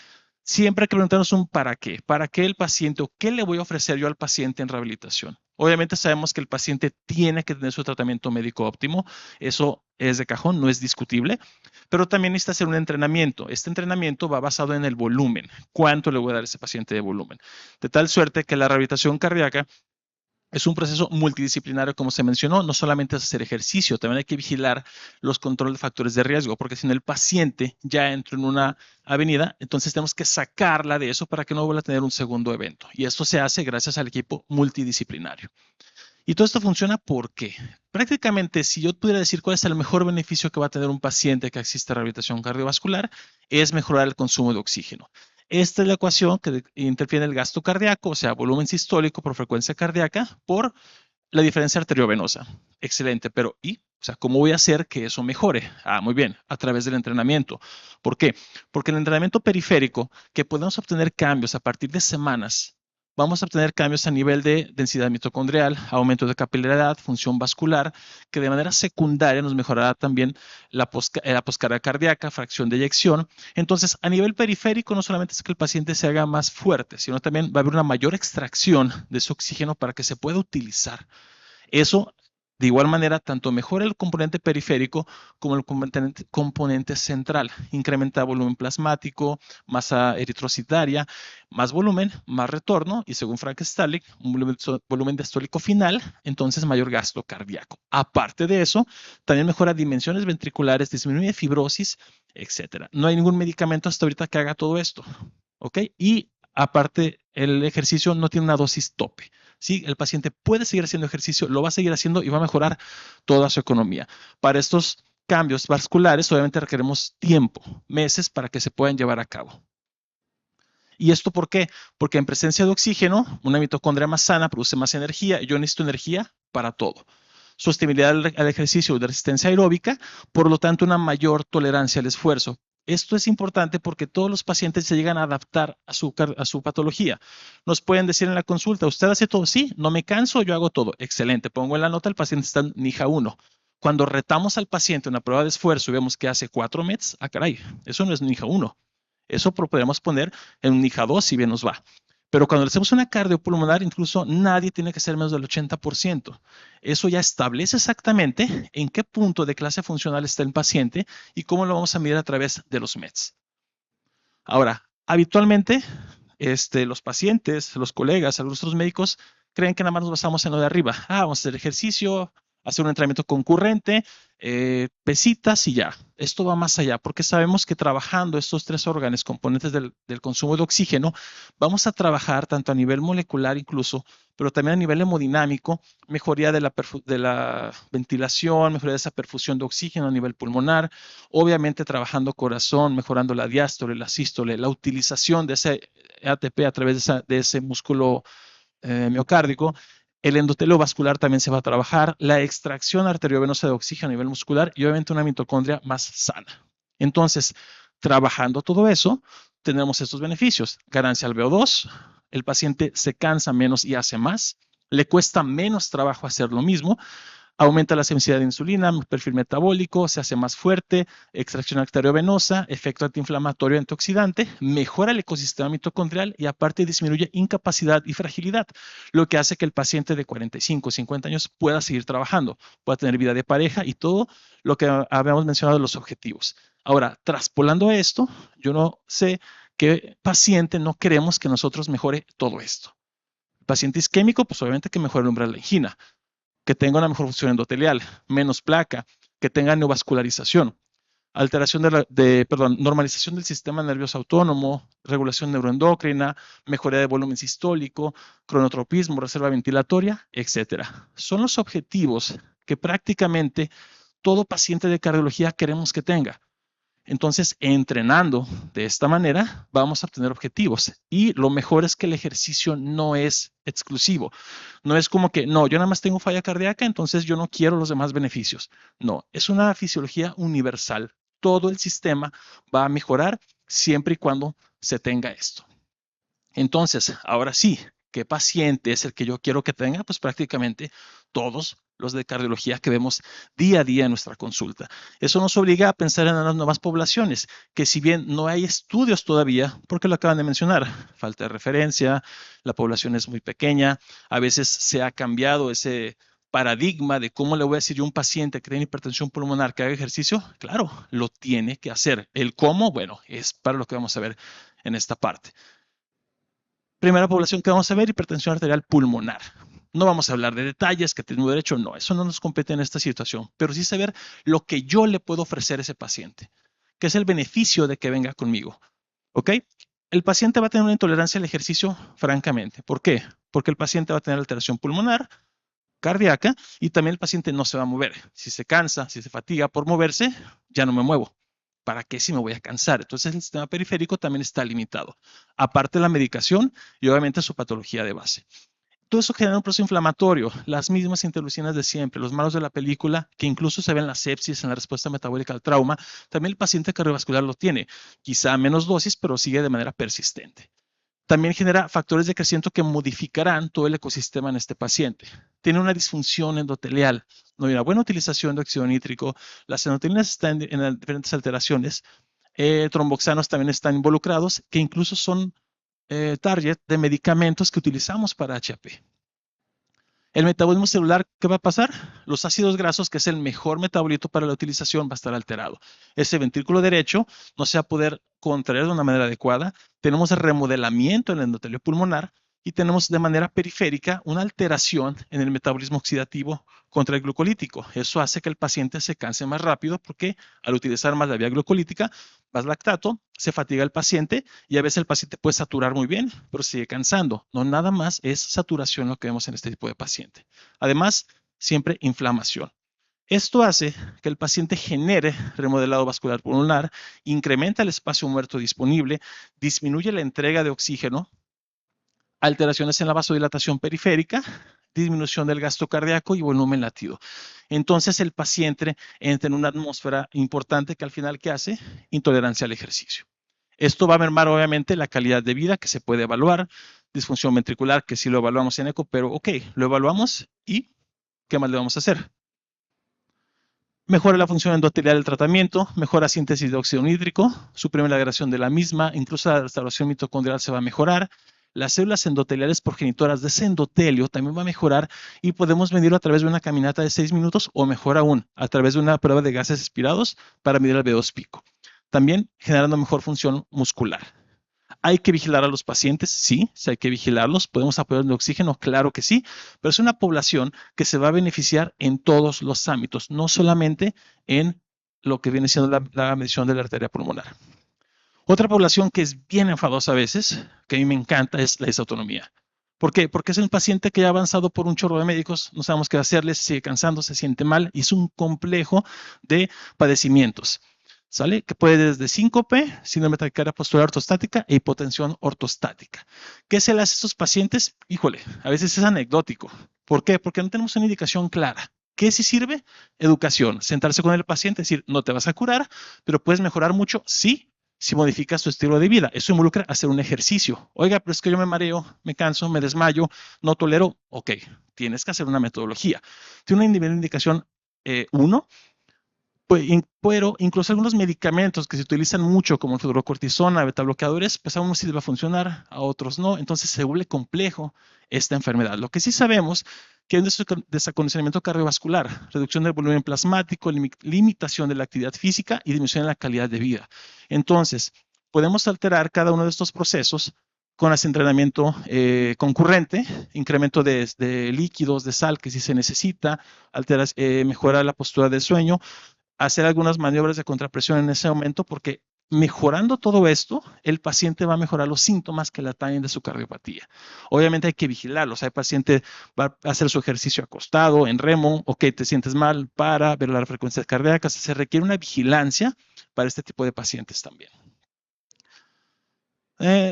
Siempre hay que preguntarnos un para qué. ¿Para qué el paciente o qué le voy a ofrecer yo al paciente en rehabilitación? Obviamente sabemos que el paciente tiene que tener su tratamiento médico óptimo. Eso es de cajón, no es discutible. Pero también necesita hacer un entrenamiento. Este entrenamiento va basado en el volumen. ¿Cuánto le voy a dar a ese paciente de volumen? De tal suerte que la rehabilitación cardíaca es un proceso multidisciplinario, como se mencionó, no solamente es hacer ejercicio, también hay que vigilar los controles de factores de riesgo, porque si no el paciente ya entró en una avenida, entonces tenemos que sacarla de eso para que no vuelva a tener un segundo evento. Y esto se hace gracias al equipo multidisciplinario. Y todo esto funciona porque prácticamente si yo pudiera decir cuál es el mejor beneficio que va a tener un paciente que asiste a rehabilitación cardiovascular, es mejorar el consumo de oxígeno. Esta es la ecuación que interfiere en el gasto cardíaco, o sea, volumen sistólico por frecuencia cardíaca, por la diferencia arteriovenosa. Excelente, pero ¿y? O sea, ¿cómo voy a hacer que eso mejore? Ah, muy bien, a través del entrenamiento. ¿Por qué? Porque el entrenamiento periférico, que podemos obtener cambios a partir de semanas, vamos a obtener cambios a nivel de densidad mitocondrial, aumento de capilaridad, función vascular, que de manera secundaria nos mejorará también la poscarga cardíaca, fracción de eyección. Entonces, a nivel periférico, no solamente es que el paciente se haga más fuerte, sino también va a haber una mayor extracción de su oxígeno para que se pueda utilizar. Eso, de igual manera, tanto mejora el componente periférico como el componente central. Incrementa volumen plasmático, masa eritrocitaria, más volumen, más retorno y según Frank Stalick, un volumen diastólico final, entonces mayor gasto cardíaco. Aparte de eso, también mejora dimensiones ventriculares, disminuye fibrosis, etc. No hay ningún medicamento hasta ahorita que haga todo esto. ¿Ok? Y aparte, el ejercicio no tiene una dosis tope. ¿Sí? El paciente puede seguir haciendo ejercicio, lo va a seguir haciendo y va a mejorar toda su economía. Para estos cambios vasculares, obviamente requeremos tiempo, meses para que se puedan llevar a cabo. ¿Y esto por qué? Porque en presencia de oxígeno, una mitocondria más sana produce más energía y yo necesito energía para todo. Sostenibilidad al ejercicio de resistencia aeróbica, por lo tanto, una mayor tolerancia al esfuerzo. Esto es importante porque todos los pacientes se llegan a adaptar a su patología. Nos pueden decir en la consulta, ¿usted hace todo? Sí, no me canso, yo hago todo. Excelente, pongo en la nota, el paciente está en NIJA 1. Cuando retamos al paciente una prueba de esfuerzo y vemos que hace 4 METs, caray, eso no es NIJA 1. Eso podemos poner en un NIJA 2 si bien nos va. Pero cuando le hacemos una cardiopulmonar, incluso nadie tiene que ser menos del 80%. Eso ya establece exactamente en qué punto de clase funcional está el paciente y cómo lo vamos a medir a través de los METs. Ahora, habitualmente, los pacientes, los colegas, algunos otros médicos creen que nada más nos basamos en lo de arriba. Vamos a hacer ejercicio, hacer un entrenamiento concurrente, pesitas y ya. Esto va más allá porque sabemos que trabajando estos 3 órganos componentes del consumo de oxígeno, vamos a trabajar tanto a nivel molecular incluso, pero también a nivel hemodinámico, mejoría de la ventilación, mejoría de esa perfusión de oxígeno a nivel pulmonar, obviamente trabajando corazón, mejorando la diástole, la sístole, la utilización de ese ATP a través de ese músculo miocárdico. El endotelio vascular también se va a trabajar, la extracción arteriovenosa de oxígeno a nivel muscular y obviamente una mitocondria más sana. Entonces, trabajando todo eso, tenemos estos beneficios. Ganancia al VO2, el paciente se cansa menos y hace más, le cuesta menos trabajo hacer lo mismo, aumenta la sensibilidad de insulina, perfil metabólico, se hace más fuerte, extracción arteriovenosa, efecto antiinflamatorio antioxidante, mejora el ecosistema mitocondrial y aparte disminuye incapacidad y fragilidad, lo que hace que el paciente de 45 o 50 años pueda seguir trabajando, pueda tener vida de pareja y todo lo que habíamos mencionado de los objetivos. Ahora, traspolando esto, yo no sé ¿Qué paciente no queremos que nosotros mejore todo esto? El paciente isquémico, pues obviamente que mejore el umbral de la angina, que tenga una mejor función endotelial, menos placa, que tenga neovascularización, alteración normalización del sistema nervioso autónomo, regulación neuroendocrina, mejoría de volumen sistólico, cronotropismo, reserva ventilatoria, etcétera. Son los objetivos que prácticamente todo paciente de cardiología queremos que tenga. Entonces, entrenando de esta manera, vamos a obtener objetivos. Y lo mejor es que el ejercicio no es exclusivo. No es como que, no, yo nada más tengo falla cardíaca, entonces yo no quiero los demás beneficios. No, es una fisiología universal. Todo el sistema va a mejorar siempre y cuando se tenga esto. Entonces, ahora sí, ¿qué paciente es el que yo quiero que tenga? Pues prácticamente todos los de cardiología que vemos día a día en nuestra consulta. Eso nos obliga a pensar en las nuevas poblaciones, que si bien no hay estudios todavía, porque lo acaban de mencionar, falta de referencia, la población es muy pequeña, a veces se ha cambiado ese paradigma de cómo le voy a decir yo a un paciente que tiene hipertensión pulmonar que haga ejercicio. Claro, lo tiene que hacer. El cómo, bueno, es para lo que vamos a ver en esta parte. Primera población que vamos a ver, hipertensión arterial pulmonar. No vamos a hablar de detalles, que tengo derecho, no, eso no nos compete en esta situación, pero sí saber lo que yo le puedo ofrecer a ese paciente, que es el beneficio de que venga conmigo, ¿ok? El paciente va a tener una intolerancia al ejercicio, francamente. ¿Por qué? Porque el paciente va a tener alteración pulmonar, cardíaca, y también el paciente no se va a mover. Si se cansa, si se fatiga por moverse, ya no me muevo. ¿Para qué si me voy a cansar? Entonces el sistema periférico también está limitado. Aparte de la medicación y obviamente su patología de base. Todo eso genera un proceso inflamatorio, las mismas interleucinas de siempre, los malos de la película, que incluso se ven en la sepsis, en la respuesta metabólica al trauma. También el paciente cardiovascular lo tiene, quizá a menos dosis, pero sigue de manera persistente. También genera factores de crecimiento que modificarán todo el ecosistema en este paciente. Tiene una disfunción endotelial, no hay una buena utilización de óxido nítrico, las endotelinas están en diferentes alteraciones, tromboxanos también están involucrados, que incluso son target de medicamentos que utilizamos para HAP. El metabolismo celular, ¿qué va a pasar? Los ácidos grasos, que es el mejor metabolito para la utilización, va a estar alterado. Ese ventrículo derecho no se va a poder contraer de una manera adecuada. Tenemos remodelamiento en el endotelio pulmonar y tenemos de manera periférica una alteración en el metabolismo oxidativo contra el glucolítico. Eso hace que el paciente se canse más rápido porque al utilizar más la vía glucolítica, más lactato, se fatiga el paciente y a veces el paciente puede saturar muy bien, pero sigue cansando. No nada más es saturación lo que vemos en este tipo de paciente. Además, siempre inflamación. Esto hace que el paciente genere remodelado vascular pulmonar, incrementa el espacio muerto disponible, disminuye la entrega de oxígeno, alteraciones en la vasodilatación periférica, disminución del gasto cardíaco y volumen latido. Entonces el paciente entra en una atmósfera importante que al final, ¿qué hace? Intolerancia al ejercicio. Esto va a mermar obviamente la calidad de vida que se puede evaluar, disfunción ventricular que sí lo evaluamos en eco, pero ok, lo evaluamos y ¿qué más le vamos a hacer? Mejora la función endotelial del tratamiento, mejora síntesis de óxido nítrico, suprime la degradación de la misma, incluso la restauración mitocondrial se va a mejorar. Las células endoteliales progenitoras de ese endotelio también va a mejorar y podemos medirlo a través de una caminata de 6 minutos o mejor aún, a través de una prueba de gases expirados para medir el VO2 pico. También generando mejor función muscular. ¿Hay que vigilar a los pacientes? Sí hay que vigilarlos. ¿Podemos apoyar el oxígeno? Claro que sí, pero es una población que se va a beneficiar en todos los ámbitos, no solamente en lo que viene siendo la medición de la arteria pulmonar. Otra población que es bien enfadosa a veces, que a mí me encanta, es la disautonomía. ¿Por qué? Porque es un paciente que ya ha avanzado por un chorro de médicos, no sabemos qué hacerle, se sigue cansando, se siente mal y es un complejo de padecimientos. ¿Sale? Que puede desde síncope, síndrome de taquicardia postural ortostática e hipotensión ortostática. ¿Qué se le hace a estos pacientes? Híjole, a veces es anecdótico. ¿Por qué? Porque no tenemos una indicación clara. ¿Qué sí sirve? Educación. Sentarse con el paciente, decir, no te vas a curar, pero puedes mejorar mucho, sí, si modificas tu estilo de vida. Eso involucra hacer un ejercicio. Oiga, pero es que yo me mareo, me canso, me desmayo, no tolero. Ok, tienes que hacer una metodología. Tiene un nivel de indicación 1, pero incluso algunos medicamentos que se utilizan mucho, como el hidrocortisona, betabloqueadores, pues a unos sí les va a funcionar, a otros no. Entonces se vuelve complejo esta enfermedad. Lo que sí sabemos que hay un desacondicionamiento cardiovascular, reducción del volumen plasmático, limitación de la actividad física y disminución de la calidad de vida. Entonces, podemos alterar cada uno de estos procesos con ese entrenamiento concurrente, incremento de líquidos, de sal que si se necesita, mejorar la postura del sueño, hacer algunas maniobras de contrapresión en ese momento, porque mejorando todo esto, el paciente va a mejorar los síntomas que le atañen de su cardiopatía. Obviamente hay que vigilarlos. Hay paciente va a hacer su ejercicio acostado, en remo, ok, te sientes mal, para ver las frecuencias cardíacas. Se requiere una vigilancia para este tipo de pacientes también.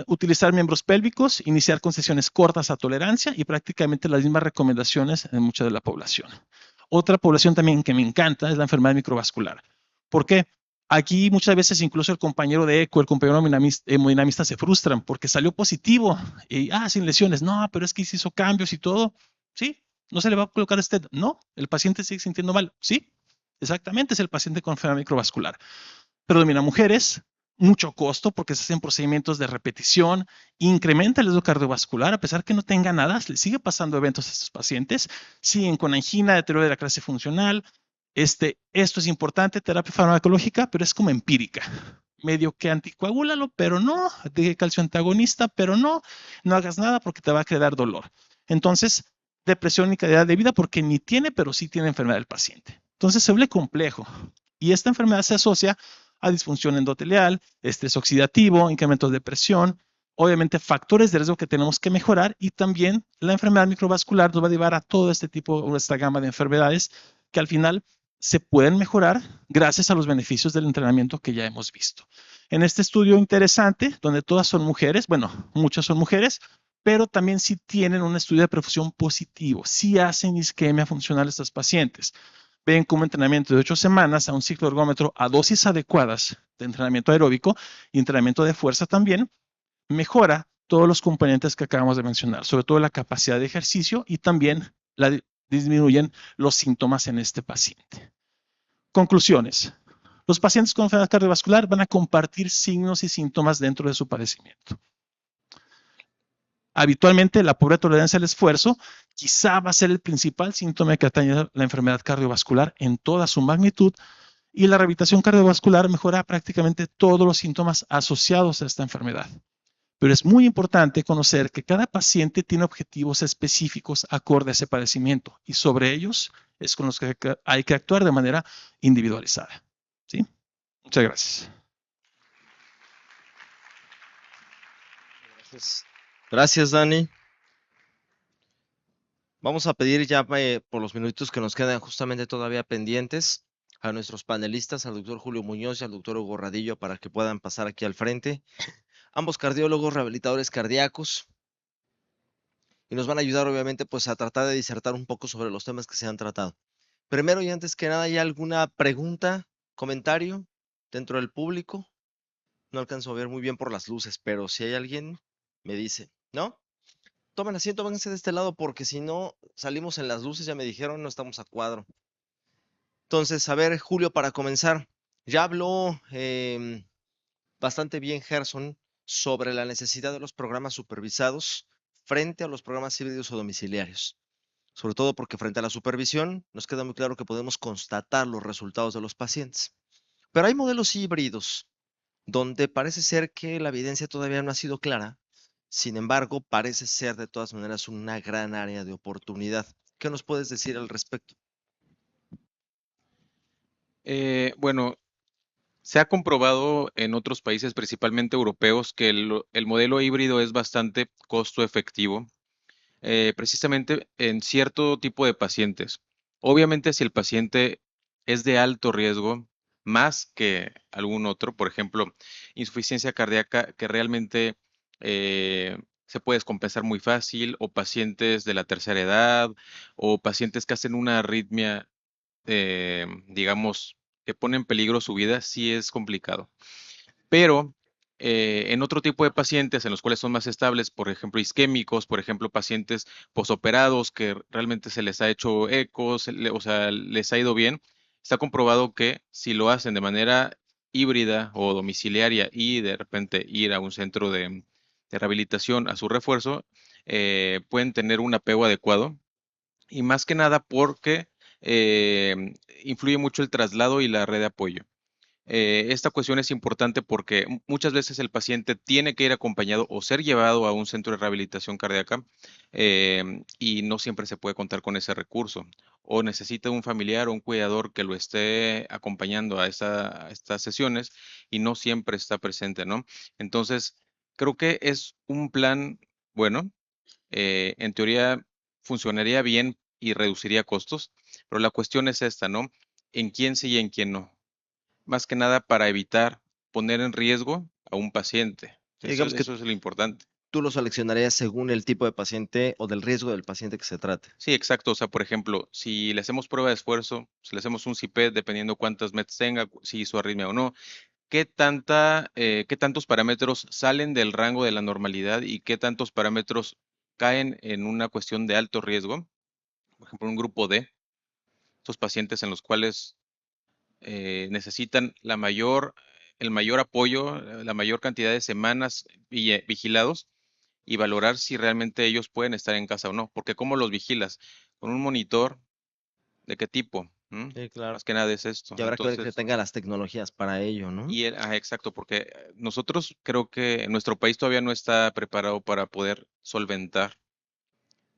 Utilizar miembros pélvicos, iniciar con sesiones cortas a tolerancia y prácticamente las mismas recomendaciones en mucha de la población. Otra población también que me encanta es la enfermedad microvascular. ¿Por qué? Aquí muchas veces incluso el compañero de eco, el compañero hemodinamista se frustran porque salió positivo y sin lesiones. No, pero es que se hizo cambios y todo. Sí, no se le va a colocar stent. No, el paciente sigue sintiendo mal. Sí, exactamente, es el paciente con enfermedad microvascular. Predomina mujeres, mucho costo porque se hacen procedimientos de repetición, incrementa el riesgo cardiovascular, a pesar que no tenga nada, le sigue pasando eventos a estos pacientes, siguen con angina, deterioro de la clase funcional. Esto es importante, terapia farmacológica, pero es como empírica. Medio que anticoagúlalo, pero no, de calcio antagonista, pero no hagas nada porque te va a crear dolor. Entonces, depresión y calidad de vida porque ni tiene, pero sí tiene enfermedad del paciente. Entonces, se vuelve complejo. Y esta enfermedad se asocia a disfunción endotelial, estrés oxidativo, incrementos de presión, obviamente factores de riesgo que tenemos que mejorar y también la enfermedad microvascular nos va a llevar a todo este tipo o esta gama de enfermedades que al final se pueden mejorar gracias a los beneficios del entrenamiento que ya hemos visto. En este estudio interesante, donde todas son mujeres, bueno, muchas son mujeres, pero también sí tienen un estudio de perfusión positivo, sí hacen isquemia funcional estos pacientes. Ven como entrenamiento de 8 semanas a un ciclo ergómetro a dosis adecuadas de entrenamiento aeróbico y entrenamiento de fuerza también, mejora todos los componentes que acabamos de mencionar, sobre todo la capacidad de ejercicio y también disminuyen los síntomas en este paciente. Conclusiones. Los pacientes con enfermedad cardiovascular van a compartir signos y síntomas dentro de su padecimiento. Habitualmente, la pobre tolerancia al esfuerzo quizá va a ser el principal síntoma que atañe la enfermedad cardiovascular en toda su magnitud y la rehabilitación cardiovascular mejora prácticamente todos los síntomas asociados a esta enfermedad. Pero es muy importante conocer que cada paciente tiene objetivos específicos acorde a ese padecimiento y sobre ellos es con los que hay que actuar de manera individualizada. ¿Sí? Muchas gracias. Gracias, Dani. Vamos a pedir ya por los minutitos que nos quedan justamente todavía pendientes a nuestros panelistas, al doctor Julio Muñoz y al doctor Hugo Radillo, para que puedan pasar aquí al frente. Ambos cardiólogos, rehabilitadores cardíacos, y nos van a ayudar obviamente pues a tratar de disertar un poco sobre los temas que se han tratado. Primero y antes que nada, ¿hay alguna pregunta, comentario dentro del público? No alcanzo a ver muy bien por las luces, pero si hay alguien, me dice, ¿no? Tomen asiento, vénganse de este lado porque si no salimos en las luces, ya me dijeron, no estamos a cuadro. Entonces, a ver, Julio, para comenzar, ya habló bastante bien Gerson sobre la necesidad de los programas supervisados frente a los programas híbridos o domiciliarios. Sobre todo porque frente a la supervisión nos queda muy claro que podemos constatar los resultados de los pacientes. Pero hay modelos híbridos donde parece ser que la evidencia todavía no ha sido clara. Sin embargo, parece ser de todas maneras una gran área de oportunidad. ¿Qué nos puedes decir al respecto? Bueno, se ha comprobado en otros países, principalmente europeos, que el modelo híbrido es bastante costo efectivo, precisamente en cierto tipo de pacientes. Obviamente, si el paciente es de alto riesgo, más que algún otro, por ejemplo, insuficiencia cardíaca que realmente se puede descompensar muy fácil, o pacientes de la tercera edad, o pacientes que hacen una arritmia, digamos, que pone en peligro su vida, sí es complicado. Pero en otro tipo de pacientes en los cuales son más estables, por ejemplo, isquémicos, por ejemplo, pacientes posoperados que realmente se les ha hecho ecos, o sea, les ha ido bien, está comprobado que si lo hacen de manera híbrida o domiciliaria y de repente ir a un centro de rehabilitación a su refuerzo, pueden tener un apego adecuado y más que nada porque influye mucho el traslado y la red de apoyo. Esta cuestión es importante porque muchas veces el paciente tiene que ir acompañado o ser llevado a un centro de rehabilitación cardíaca y no siempre se puede contar con ese recurso. O necesita un familiar o un cuidador que lo esté acompañando a estas sesiones y no siempre está presente, ¿no? Entonces, creo que es un plan bueno. En teoría funcionaría bien y reduciría costos, pero la cuestión es esta, ¿no? ¿En quién sí y en quién no? Más que nada para evitar poner en riesgo a un paciente. Sí, Eso, digamos que eso es lo importante. tú lo seleccionarías según el tipo de paciente o del riesgo del paciente que se trate. Sí, exacto. O sea, por ejemplo, si le hacemos prueba de esfuerzo, si le hacemos un CPET, dependiendo cuántas METs tenga, si hizo arritmia o no, qué tantos parámetros salen del rango de la normalidad y qué tantos parámetros caen en una cuestión de alto riesgo. Por ejemplo, un grupo D, estos pacientes en los cuales necesitan el mayor apoyo, la mayor cantidad de semanas vigilados y valorar si realmente ellos pueden estar en casa o no. Porque ¿cómo los vigilas? Con un monitor, ¿de qué tipo? Sí, claro. Más que nada es esto. Y habrá que ver que Entonces, tenga las tecnologías para ello, ¿no? exacto, porque nosotros creo que nuestro país todavía no está preparado para poder solventar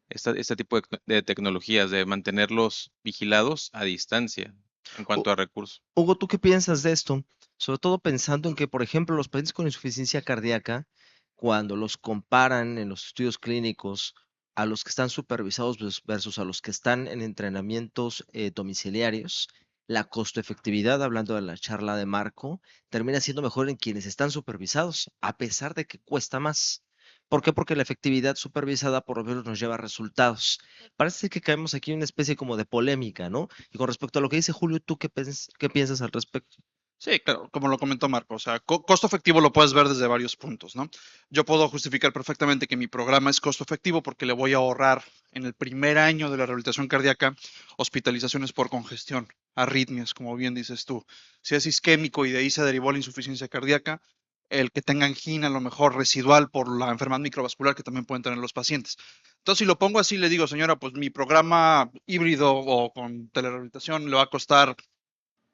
este tipo de tecnologías, de mantenerlos vigilados a distancia en Hu- cuanto a recursos. Hugo, ¿tú qué piensas de esto? Sobre todo pensando en que, por ejemplo, los pacientes con insuficiencia cardíaca, cuando los comparan en los estudios clínicos a los que están supervisados versus a los que están en entrenamientos domiciliarios, la costo-efectividad, hablando de la charla de Marco, termina siendo mejor en quienes están supervisados, a pesar de que cuesta más. ¿Por qué? Porque la efectividad supervisada por lo menos nos lleva a resultados. Parece que caemos aquí en una especie como de polémica, ¿no? Y con respecto a lo que dice Julio, ¿tú qué piensas al respecto? Sí, claro, como lo comentó Marco, o sea, costo efectivo lo puedes ver desde varios puntos, ¿no? Yo puedo justificar perfectamente que mi programa es costo efectivo porque le voy a ahorrar en el primer año de la rehabilitación cardíaca hospitalizaciones por congestión, arritmias, como bien dices tú. Si es isquémico y de ahí se derivó la insuficiencia cardíaca, el que tenga angina a lo mejor residual por la enfermedad microvascular que también pueden tener los pacientes. Entonces, si lo pongo así, le digo, señora, pues mi programa híbrido o con telerehabilitación le va a costar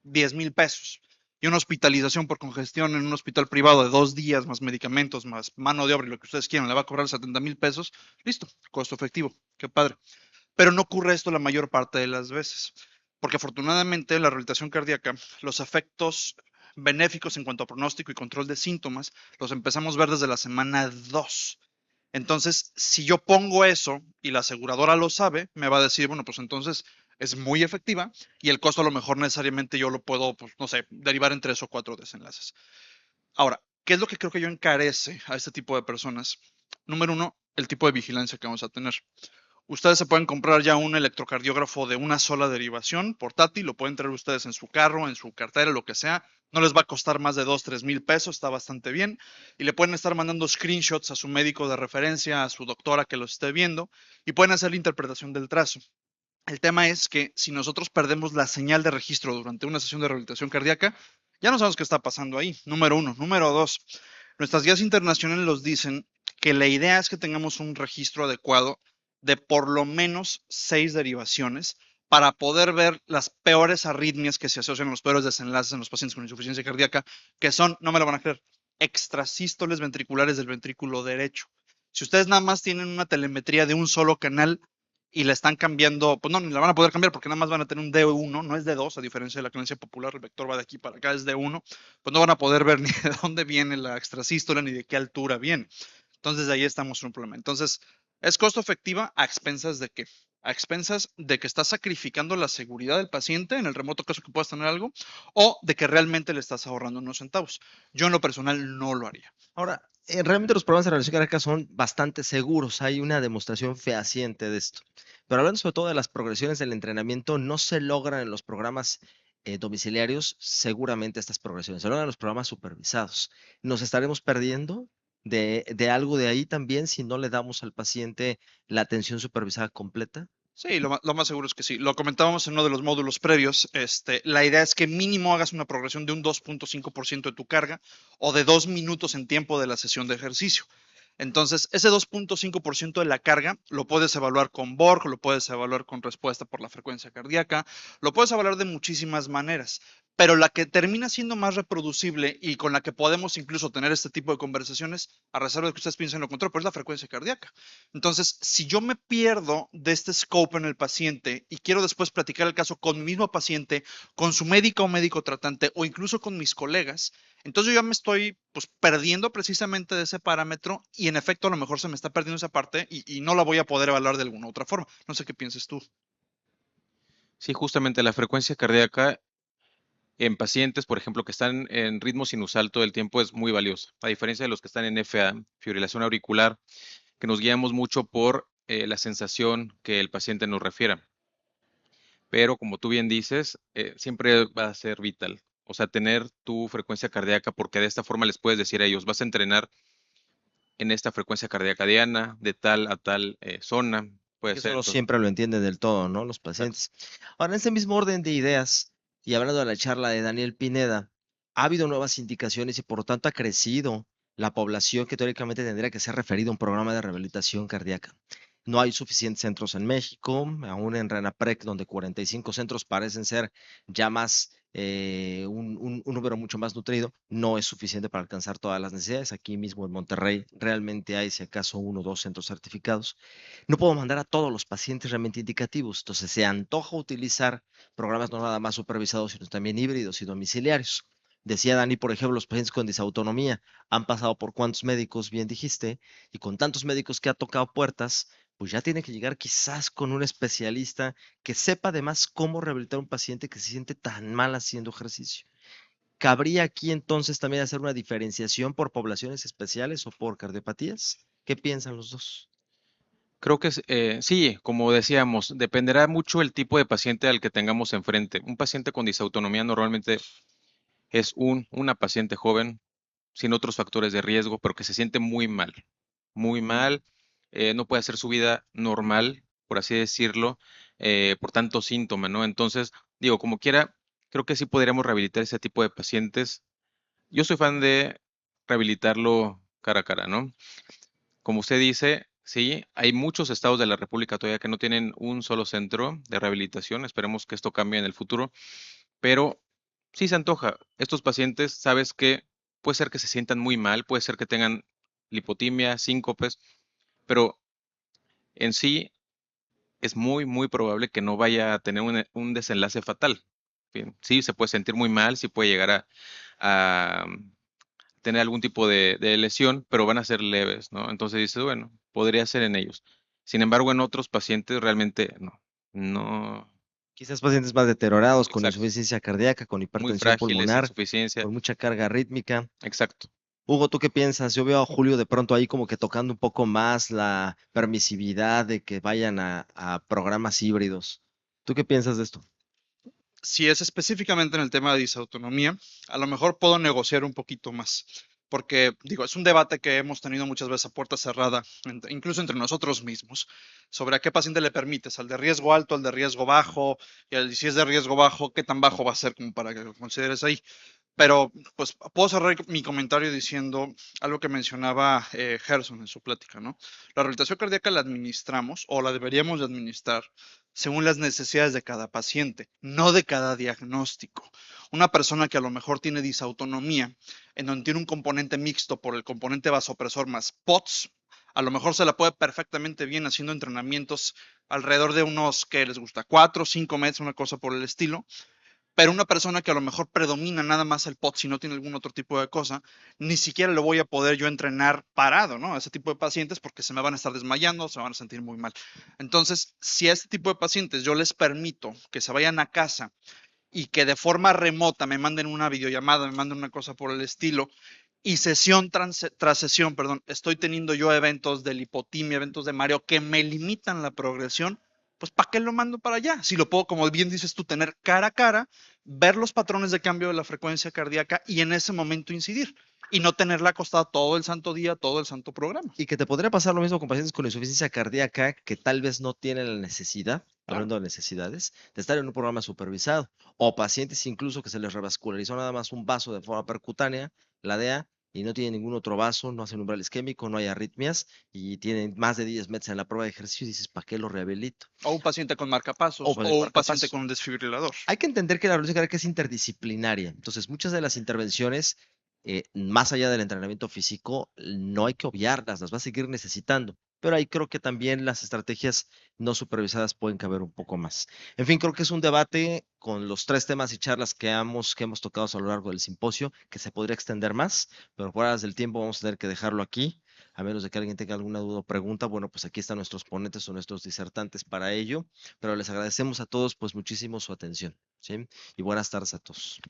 10,000 pesos. Y una hospitalización por congestión en un hospital privado de 2 días, más medicamentos, más mano de obra y lo que ustedes quieran, le va a cobrar 70,000 pesos. Listo, costo efectivo. Qué padre. Pero no ocurre esto la mayor parte de las veces. Porque afortunadamente la rehabilitación cardíaca, los efectos benéficos en cuanto a pronóstico y control de síntomas, los empezamos a ver desde la semana 2. Entonces, si yo pongo eso y la aseguradora lo sabe, me va a decir, bueno, pues entonces es muy efectiva y el costo a lo mejor necesariamente yo lo puedo, pues no sé, derivar en 3 o 4 desenlaces. Ahora, ¿qué es lo que creo que yo encarece a este tipo de personas? Número uno, el tipo de vigilancia que vamos a tener. Ustedes se pueden comprar ya un electrocardiógrafo de una sola derivación portátil, lo pueden traer ustedes en su carro, en su cartera, lo que sea. No les va a costar más de 2, 3 mil pesos, está bastante bien. Y le pueden estar mandando screenshots a su médico de referencia, a su doctora que lo esté viendo, y pueden hacer la interpretación del trazo. El tema es que si nosotros perdemos la señal de registro durante una sesión de rehabilitación cardíaca, ya no sabemos qué está pasando ahí. Número uno. Número dos, nuestras guías internacionales nos dicen que la idea es que tengamos un registro adecuado de por lo menos 6 derivaciones para poder ver las peores arritmias que se asocian a los peores desenlaces en los pacientes con insuficiencia cardíaca, que son, no me lo van a creer, extrasístoles ventriculares del ventrículo derecho. Si ustedes nada más tienen una telemetría de un solo canal y la están cambiando, pues no, ni la van a poder cambiar porque nada más van a tener un D1, no es D2, a diferencia de la creencia popular, el vector va de aquí para acá, es D1, pues no van a poder ver ni de dónde viene la extrasístola ni de qué altura viene. Entonces, de ahí estamos en un problema. Entonces, ¿es costo efectiva a expensas de qué? A expensas de que estás sacrificando la seguridad del paciente en el remoto caso que puedas tener algo, o de que realmente le estás ahorrando unos centavos. Yo en lo personal no lo haría. Ahora, realmente los programas de rehabilitación cardíaca son bastante seguros, hay una demostración fehaciente de esto. Pero hablando sobre todo de las progresiones del entrenamiento, no se logran en los programas domiciliarios, seguramente estas progresiones, se logran en los programas supervisados. ¿Nos estaremos perdiendo de algo de ahí también si no le damos al paciente la atención supervisada completa? Sí, lo más seguro es que sí. Lo comentábamos en uno de los módulos previos. La idea es que mínimo hagas una progresión de un 2,5% de tu carga o de 2 minutos en tiempo de la sesión de ejercicio. Entonces, ese 2.5% de la carga lo puedes evaluar con Borg, lo puedes evaluar con respuesta por la frecuencia cardíaca, lo puedes evaluar de muchísimas maneras, pero la que termina siendo más reproducible y con la que podemos incluso tener este tipo de conversaciones, a reserva de que ustedes piensen lo contrario, pues es la frecuencia cardíaca. Entonces, si yo me pierdo de este scope en el paciente y quiero después platicar el caso con mi mismo paciente, con su médico o médico tratante o incluso con mis colegas, entonces yo ya me estoy pues perdiendo precisamente de ese parámetro y en efecto a lo mejor se me está perdiendo esa parte y no la voy a poder evaluar de alguna otra forma. No sé qué pienses tú. Sí, justamente la frecuencia cardíaca en pacientes, por ejemplo, que están en ritmo sinusal todo el tiempo es muy valiosa, a diferencia de los que están en FA, fibrilación auricular, que nos guiamos mucho por la sensación que el paciente nos refiera. Pero como tú bien dices, siempre va a ser vital. O sea, tener tu frecuencia cardíaca, porque de esta forma les puedes decir a ellos, vas a entrenar en esta frecuencia cardíaca diana, de tal a tal zona, puede Que eso ser. no Entonces, siempre lo entienden del todo, ¿no? Los exacto. pacientes. Ahora, en ese mismo orden de ideas, y hablando de la charla de Daniel Pineda, ha habido nuevas indicaciones y por lo tanto ha crecido la población que teóricamente tendría que ser referida a un programa de rehabilitación cardíaca. No hay suficientes centros en México, aún en RENAPREC, donde 45 centros parecen ser ya más, un número mucho más nutrido, no es suficiente para alcanzar todas las necesidades. Aquí mismo en Monterrey realmente hay, si acaso, 1 o 2 centros certificados. No puedo mandar a todos los pacientes realmente indicativos, entonces se antoja utilizar programas no nada más supervisados, sino también híbridos y domiciliarios. Decía Dani, por ejemplo, los pacientes con disautonomía han pasado por cuántos médicos, bien dijiste, y con tantos médicos que ha tocado puertas, pues ya tiene que llegar quizás con un especialista que sepa además cómo rehabilitar a un paciente que se siente tan mal haciendo ejercicio. ¿Cabría aquí entonces también hacer una diferenciación por poblaciones especiales o por cardiopatías? ¿Qué piensan los dos? Creo que sí, como decíamos, dependerá mucho el tipo de paciente al que tengamos enfrente. Un paciente con disautonomía normalmente es una paciente joven, sin otros factores de riesgo, pero que se siente muy mal, no puede hacer su vida normal, por así decirlo, por tanto síntoma, ¿no? Entonces, digo, como quiera, creo que sí podríamos rehabilitar ese tipo de pacientes. Yo soy fan de rehabilitarlo cara a cara, ¿no? Como usted dice, sí, hay muchos estados de la República todavía que no tienen un solo centro de rehabilitación. Esperemos que esto cambie en el futuro, pero sí se antoja. Estos pacientes, sabes que puede ser que se sientan muy mal, puede ser que tengan lipotimia, síncopes, pero en sí es muy probable que no vaya a tener un desenlace fatal. Bien, sí, se puede sentir muy mal, sí puede llegar a tener algún tipo de lesión, pero van a ser leves, ¿no? Entonces dices, bueno, podría ser en ellos. Sin embargo, en otros pacientes realmente no, Quizás pacientes más deteriorados, con exacto, insuficiencia cardíaca, con muy hipertensión frágiles, pulmonar, insuficiencia, con mucha carga rítmica. exacto. Hugo, ¿tú qué piensas? Yo veo a Julio de pronto ahí como que tocando un poco más la permisividad de que vayan a programas híbridos. ¿Tú qué piensas de esto? Si es específicamente en el tema de disautonomía, a lo mejor puedo negociar un poquito más, porque digo, es un debate que hemos tenido muchas veces a puerta cerrada, incluso entre nosotros mismos, sobre a qué paciente le permites, al de riesgo alto, al de riesgo bajo, y si es de riesgo bajo, qué tan bajo va a ser como para que lo consideres ahí. Pero pues puedo cerrar mi comentario diciendo algo que mencionaba Gerson en su plática, ¿no? La rehabilitación cardíaca la administramos o la deberíamos de administrar según las necesidades de cada paciente, no de cada diagnóstico. Una persona que a lo mejor tiene disautonomía, en donde tiene un componente mixto por el componente vasopresor más POTS, a lo mejor se la puede perfectamente bien haciendo entrenamientos alrededor de unos, que les gusta? 4 o 5 meses, una cosa por el estilo, pero una persona que a lo mejor predomina nada más el POT si no tiene algún otro tipo de cosa, ni siquiera lo voy a poder yo entrenar parado, ¿no? A ese tipo de pacientes porque se me van a estar desmayando, se van a sentir muy mal. Entonces, si a este tipo de pacientes yo les permito que se vayan a casa y que de forma remota me manden una videollamada, me manden una cosa por el estilo, y sesión tras sesión, perdón, estoy teniendo yo eventos de lipotimia, eventos de mareo que me limitan la progresión, pues ¿para qué lo mando para allá? Si lo puedo, como bien dices tú, tener cara a cara, ver los patrones de cambio de la frecuencia cardíaca y en ese momento incidir y no tenerla acostada todo el santo día, todo el santo programa. Y que te podría pasar lo mismo con pacientes con insuficiencia cardíaca que tal vez no tienen la necesidad, Claro. hablando de necesidades, de estar en un programa supervisado. O pacientes incluso que se les revascularizó nada más un vaso de forma percutánea, la DEA, y no tiene ningún otro vaso, no hace un umbral isquémico, no hay arritmias y tiene más de 10 metros en la prueba de ejercicio y dices, ¿para qué lo rehabilito? O un paciente con marcapasos, O o paciente con un paciente marcapasos. con un desfibrilador. Hay que entender que la rehabilitación cardíaca es interdisciplinaria. Entonces, muchas de las intervenciones, más allá del entrenamiento físico, no hay que obviarlas, las va a seguir necesitando. Pero ahí creo que también las estrategias no supervisadas pueden caber un poco más. En fin, creo que es un debate con los 3 temas y charlas que hemos tocado a lo largo del simposio, que se podría extender más, pero por horas del tiempo vamos a tener que dejarlo aquí. A menos de que alguien tenga alguna duda o pregunta, bueno, pues aquí están nuestros ponentes o nuestros disertantes para ello, pero les agradecemos a todos pues muchísimo su atención, ¿sí? Y buenas tardes a todos.